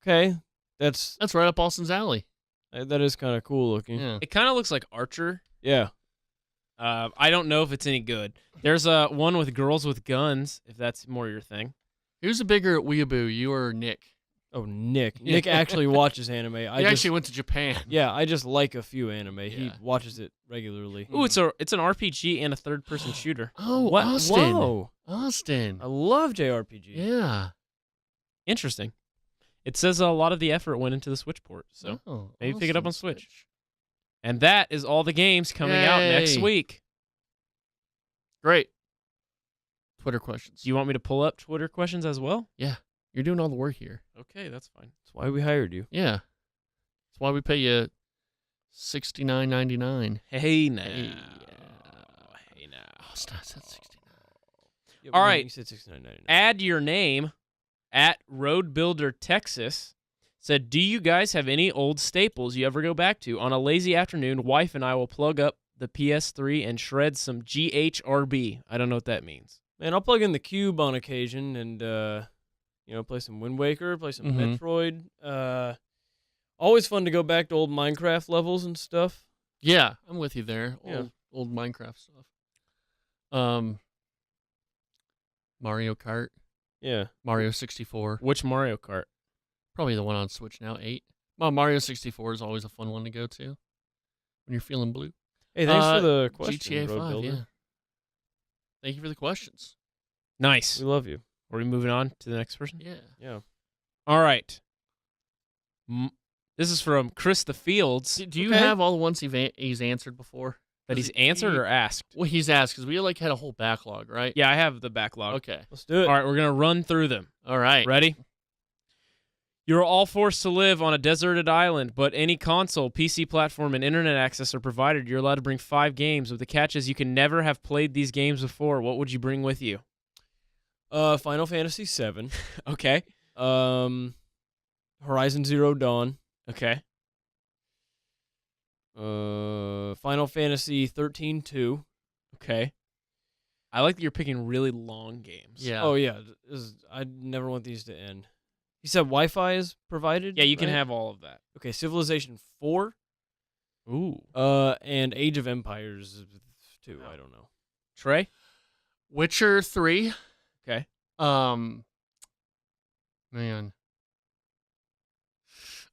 Okay, that's That's right up Austin's alley. that is kind of cool looking. Yeah. It kind of looks like Archer. Yeah. I don't know if it's any good. There's one with girls with guns, if that's more your thing. Who's a bigger weeaboo, you or Nick? Oh, Nick. Nick actually watches anime. He I actually went to Japan. yeah, I just like a few anime. He Yeah. watches it regularly. Ooh, it's an RPG and a third-person shooter. Oh, What? Austin. Whoa. Austin. I love JRPG. Yeah. Interesting. It says a lot of the effort went into the Switch port, so Oh, maybe pick it up on Austin Switch. And that is all the games coming out next Yay. week. Great. Twitter questions. Do you want me to pull up Twitter questions as well? You're doing all the work here. Okay, that's fine. That's why we hired you. Yeah. That's why we pay you $69.99. Hey now. Hey, Hey now. Oh, it's not, it's not 69. Yeah, All but right. You said $69.99. Add your name at Road Builder Texas. Said, do you guys have any old staples you ever go back to? On a lazy afternoon, wife and I will plug up the PS3 and shred some GHRB. I don't know what that means. Man, I'll plug in the Cube on occasion and play some Wind Waker, play some Mhm. Metroid. Always fun to go back to old Minecraft levels and stuff. Yeah, I'm with you there. Yeah. Old Minecraft stuff. Mario Kart, Yeah. Mario 64. Which Mario Kart? Probably the one on Switch now, 8. Well, Mario 64 is always a fun one to go to when you're feeling blue. Hey, thanks for the question, GTA Road 5, Builder. yeah. Thank you for the questions. Nice. We love you. Are we moving on to the next person? Yeah. Yeah. All right. This is from Chris the Fields Do you Okay. have all the ones he's answered before? that he's answered or asked. Well, he's asked because we had a whole backlog, right? Yeah, I have the backlog. Okay. Let's do it. All right, we're going to run through them. All right. Ready? You're all forced to live on a deserted island, but any console, PC platform, and internet access are provided. You're allowed to bring 5 games, but the catch is you can never have played these games before. What would you bring with you? Final Fantasy VII. Okay. Horizon Zero Dawn. Okay. Final Fantasy 13-2. Okay. I like that you're picking really long games. Yeah. Oh, yeah. I never want these to end. You said Wi-Fi is provided? Yeah, you can right? have all of that. Okay, Civilization 4. Ooh. And Age of Empires 2. I don't know. Trey? Witcher 3. Okay. Man.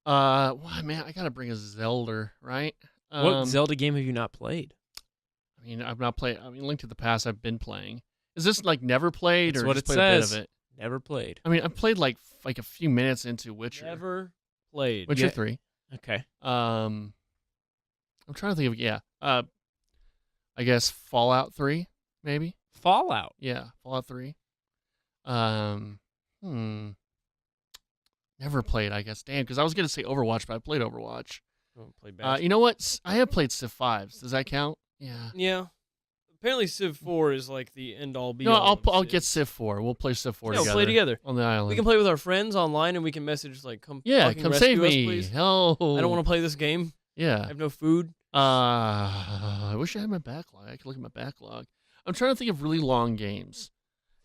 Man, I gotta bring a Zelda, right? What Zelda game have you not played? I mean, I've not played. I mean, Link to the Past, I've been playing. Is this like never played, That's or what just it played a bit says. of it? Never played. I mean, I played like a few minutes into Witcher. Never played. Witcher Yeah. 3. Okay. I'm trying to think of I guess Fallout 3, maybe. Fallout. Yeah, Fallout 3. Never played, I guess. Damn, because I was gonna say Overwatch, but I played Overwatch. Oh, play basketball. You know what? I have played Civ 5s. Does that count? Yeah. Yeah. Apparently Civ 4 is like the end-all be No, all. I'll get Civ 4. We'll play Civ 4 Yeah, together. we'll play together. On the island. We can play with our friends online, and we can message like, "Come, Yeah, fucking come rescue save us, me. please. Hell. I don't want to play this game. I Yeah. have no food." I wish I had my backlog. I could look at my backlog. I'm trying to think of really long games.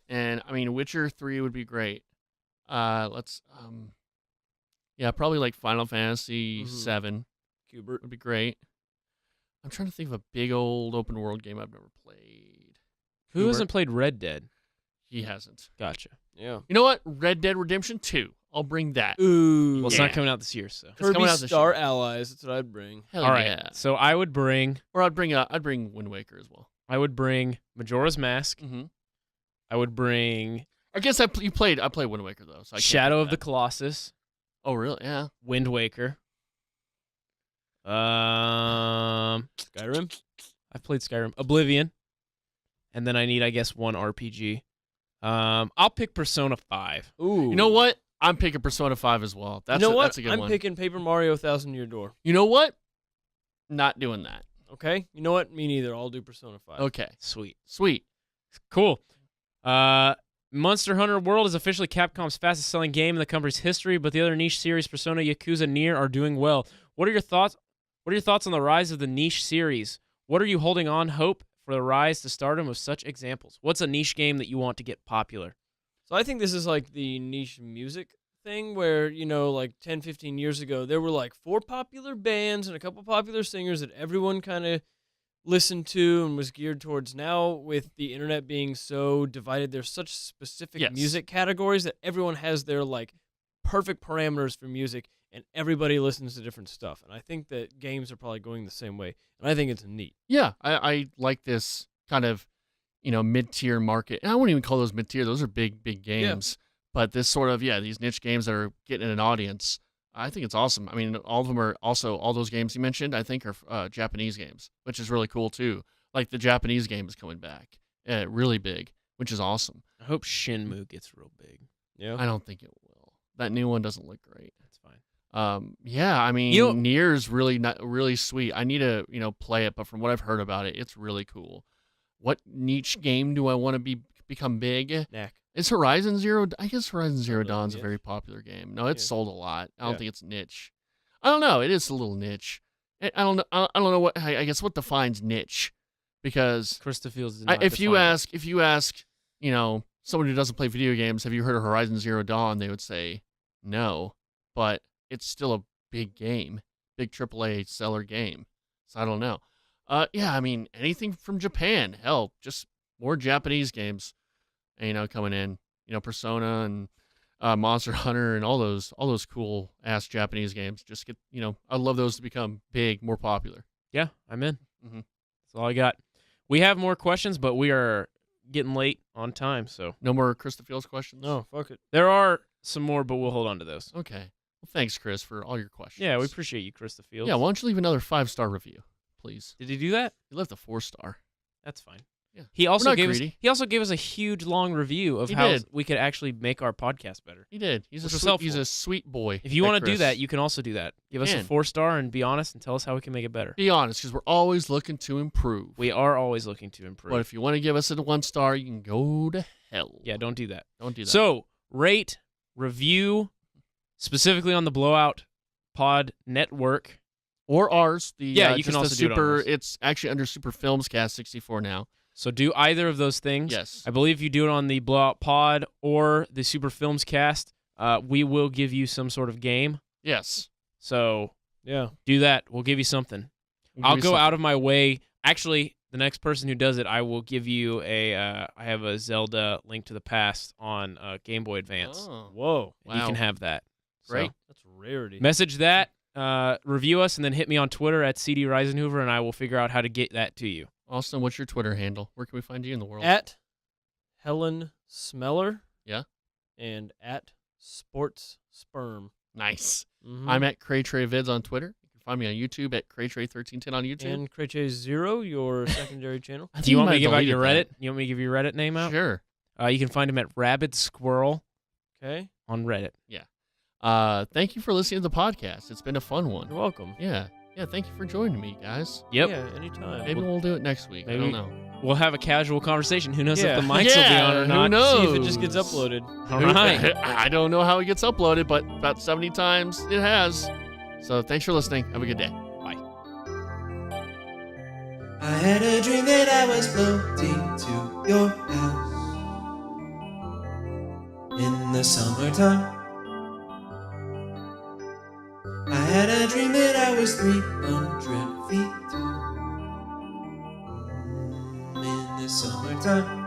And I mean, Witcher 3 would be great. Let's probably like Final Fantasy 7 Hubert. would be great. I'm trying to think of a big old open world game I've never played. Who Hubert? hasn't played Red Dead? He hasn't. Gotcha. Yeah. You know what? Red Dead Redemption 2. I'll bring that. Ooh. Well, it's Yeah. not coming out this year, so. coming Kirby out this Star year. Allies. That's what I'd bring. Hell All right. yeah. So I would bring Or I'd bring Wind Waker as well. Majora's Mask. Mm-hmm. I would bring I guess I played Wind Waker though. So I can't Shadow bring of the that. Colossus, Oh really? Yeah. Wind Waker. Skyrim. I've played Skyrim, Oblivion, and then I need, I guess, one RPG. I'll pick Persona 5. Ooh. You know what? I'm picking Persona 5 as well. That's that's a good I'm one. picking Paper Mario 1000 Year Door. You know what? Not doing that. Okay. You know what? Me neither. I'll do Persona 5. Okay. Sweet. Sweet. Cool. Monster Hunter World is officially Capcom's fastest selling game in the company's history, but the other niche series, Persona, Yakuza, Nier, are doing well. What are your thoughts on the rise of the niche series? What are you holding on hope for the rise to stardom of such examples? What's a niche game that you want to get popular? So I think this is like the niche music thing where, like 10, 15 years ago, there were like 4 popular bands and a couple popular singers that everyone kind of listened to and was geared towards. Now, with the internet being so divided, there's such specific Yes. music categories that everyone has their like perfect parameters for music, and everybody listens to different stuff. And I think that games are probably going the same way, and I think it's neat. Yeah, I like this kind of, mid-tier market. And I wouldn't even call those mid-tier. Those are big games. But this sort of, these niche games that are getting an audience, I think it's awesome. I mean, all of them are also, all those games you mentioned, I think are Japanese games, which is really cool too. Like the Japanese game is coming back really big, which is awesome. I hope Shenmue gets real big. Yeah. I don't think it will. That new one doesn't look great. That's fine. I mean, You know- Nier's really sweet. I need to, play it, but from what I've heard about it, it's really cool. What niche game do I want to become big? Knack. Is Horizon Zero? I guess Horizon Zero Sold a Dawn's a niche. very popular game. No, it's Yeah. sold a lot. I don't Yeah. think it's niche. I don't know. It is a little niche. I don't know. I don't know what. I guess what defines niche, because Krista Fields did I, not if you define it. ask, someone who doesn't play video games, have you heard of Horizon Zero Dawn? They would say no, but it's still a big game, big AAA seller game. So I don't know. I mean, anything from Japan. Hell, just more Japanese games, coming in. Persona and Monster Hunter and all those cool ass Japanese games. Just get, I'd love those to become big, more popular. Yeah, I'm in. Mhm. That's all I got. We have more questions, but we are getting late on time, so No more Krista Fields questions? No, fuck it. there are some more, but we'll hold on to those. Okay. Well, thanks, Chris, for all your questions. Yeah, we appreciate you, Krista Fields. Yeah, why don't you leave another 5-star review, please? Did he do that? You left a 4-star. That's fine. He We're also not gave greedy. us a huge long review of He how did. we could actually make our podcast better. He did. He's Which a was sweet, helpful. he's a sweet boy. If you that want to do Chris. that, you can also do that. Give us a Can. 4-star and be honest and tell us how we can make it better. Be honest, because we're always looking to improve. We are always looking to improve. But if you want to give us a 1-star, you can go to hell. Yeah, don't do that. Don't do that. So, rate, review, specifically on the Blowout Pod Network. or ours. You can just also the do it on super. ours. It's actually under Super Films Cast 64 now. So do either of those things. Yes. I believe you do it on the Blowout Pod or the Super Films Cast, we will give you some sort of game. Yes. So Yeah. do that. We'll give you something. I'll go out of my way. Actually, the next person who does it, I will give you I have a Zelda Link to the Past on Game Boy Advance. Oh, Whoa. And you can have that. great. That's rarity. Message that, review us, and then hit me on Twitter at CD Risenhoover, and I will figure out how to get that to you. Austin, what's your Twitter handle? Where can we find you in the world? At Helen Smeller. Yeah. And at Sports Sperm. Nice. Mhm. I'm at CrayTreyVids on Twitter. You can find me on YouTube at CrayTrey1310 on YouTube. And Creche Zero, your secondary channel. I Do you think want me might to give out have your deleted Reddit? You want me to give your Reddit name that. out? Sure. You can find him at Rabid Squirrel Okay. on Reddit. Thank you for listening to the podcast. It's been a fun one. You're welcome. Yeah. Yeah, thank you for joining me, guys. Yep. Yeah, anytime. Maybe we'll do it next week. I maybe- don't know. We'll have a casual conversation. Who knows Yeah. if the mics will be on or who not? knows? See if it just gets uploaded. All right. I don't know how it gets uploaded, but about 70 times it has. So thanks for listening. Have a good day. Bye. I had a dream that I was floating to your house in the summertime. I had a dream that I was 300 feet tall in the summertime.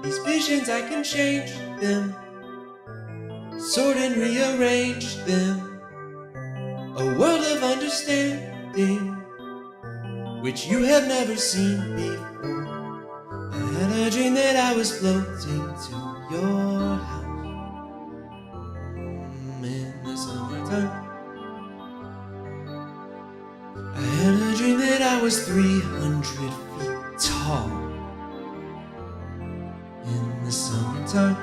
These visions, I can change them, sort and rearrange them. A world of understanding, which you have never seen before. I had a dream that I was floating to your house in the summertime. I had a dream that I was 300 feet tall in the summertime.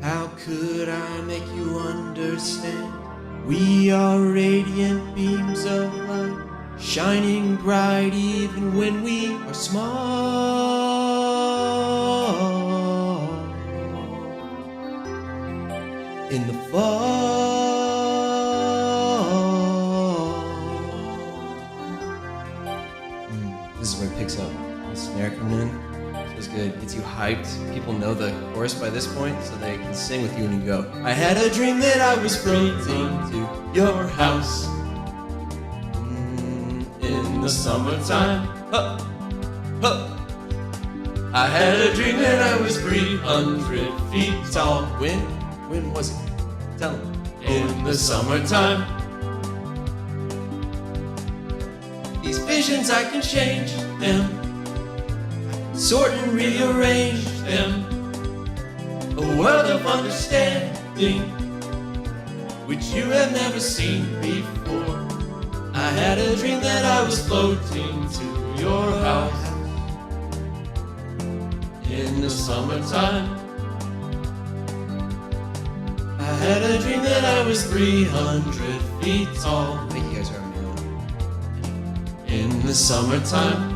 How could I make you understand? We are radiant beams of light, shining bright even when we are small. In the fall. This is where it picks up. The snare coming in. Feels good. Gets you hyped. People know the chorus by this point, so they can sing with you when you go. I had a dream that I was floating to your house in the summertime. Huh. Huh. I had a dream that I was 300 feet tall. When was it? Tell them. In the summertime. These visions, I can change them, sort and rearrange them. A world of understanding, which you have never seen before. I had a dream that I was floating to your house in the summertime. I had a dream that I was 300 feet tall. I think you guys are on. In the summertime.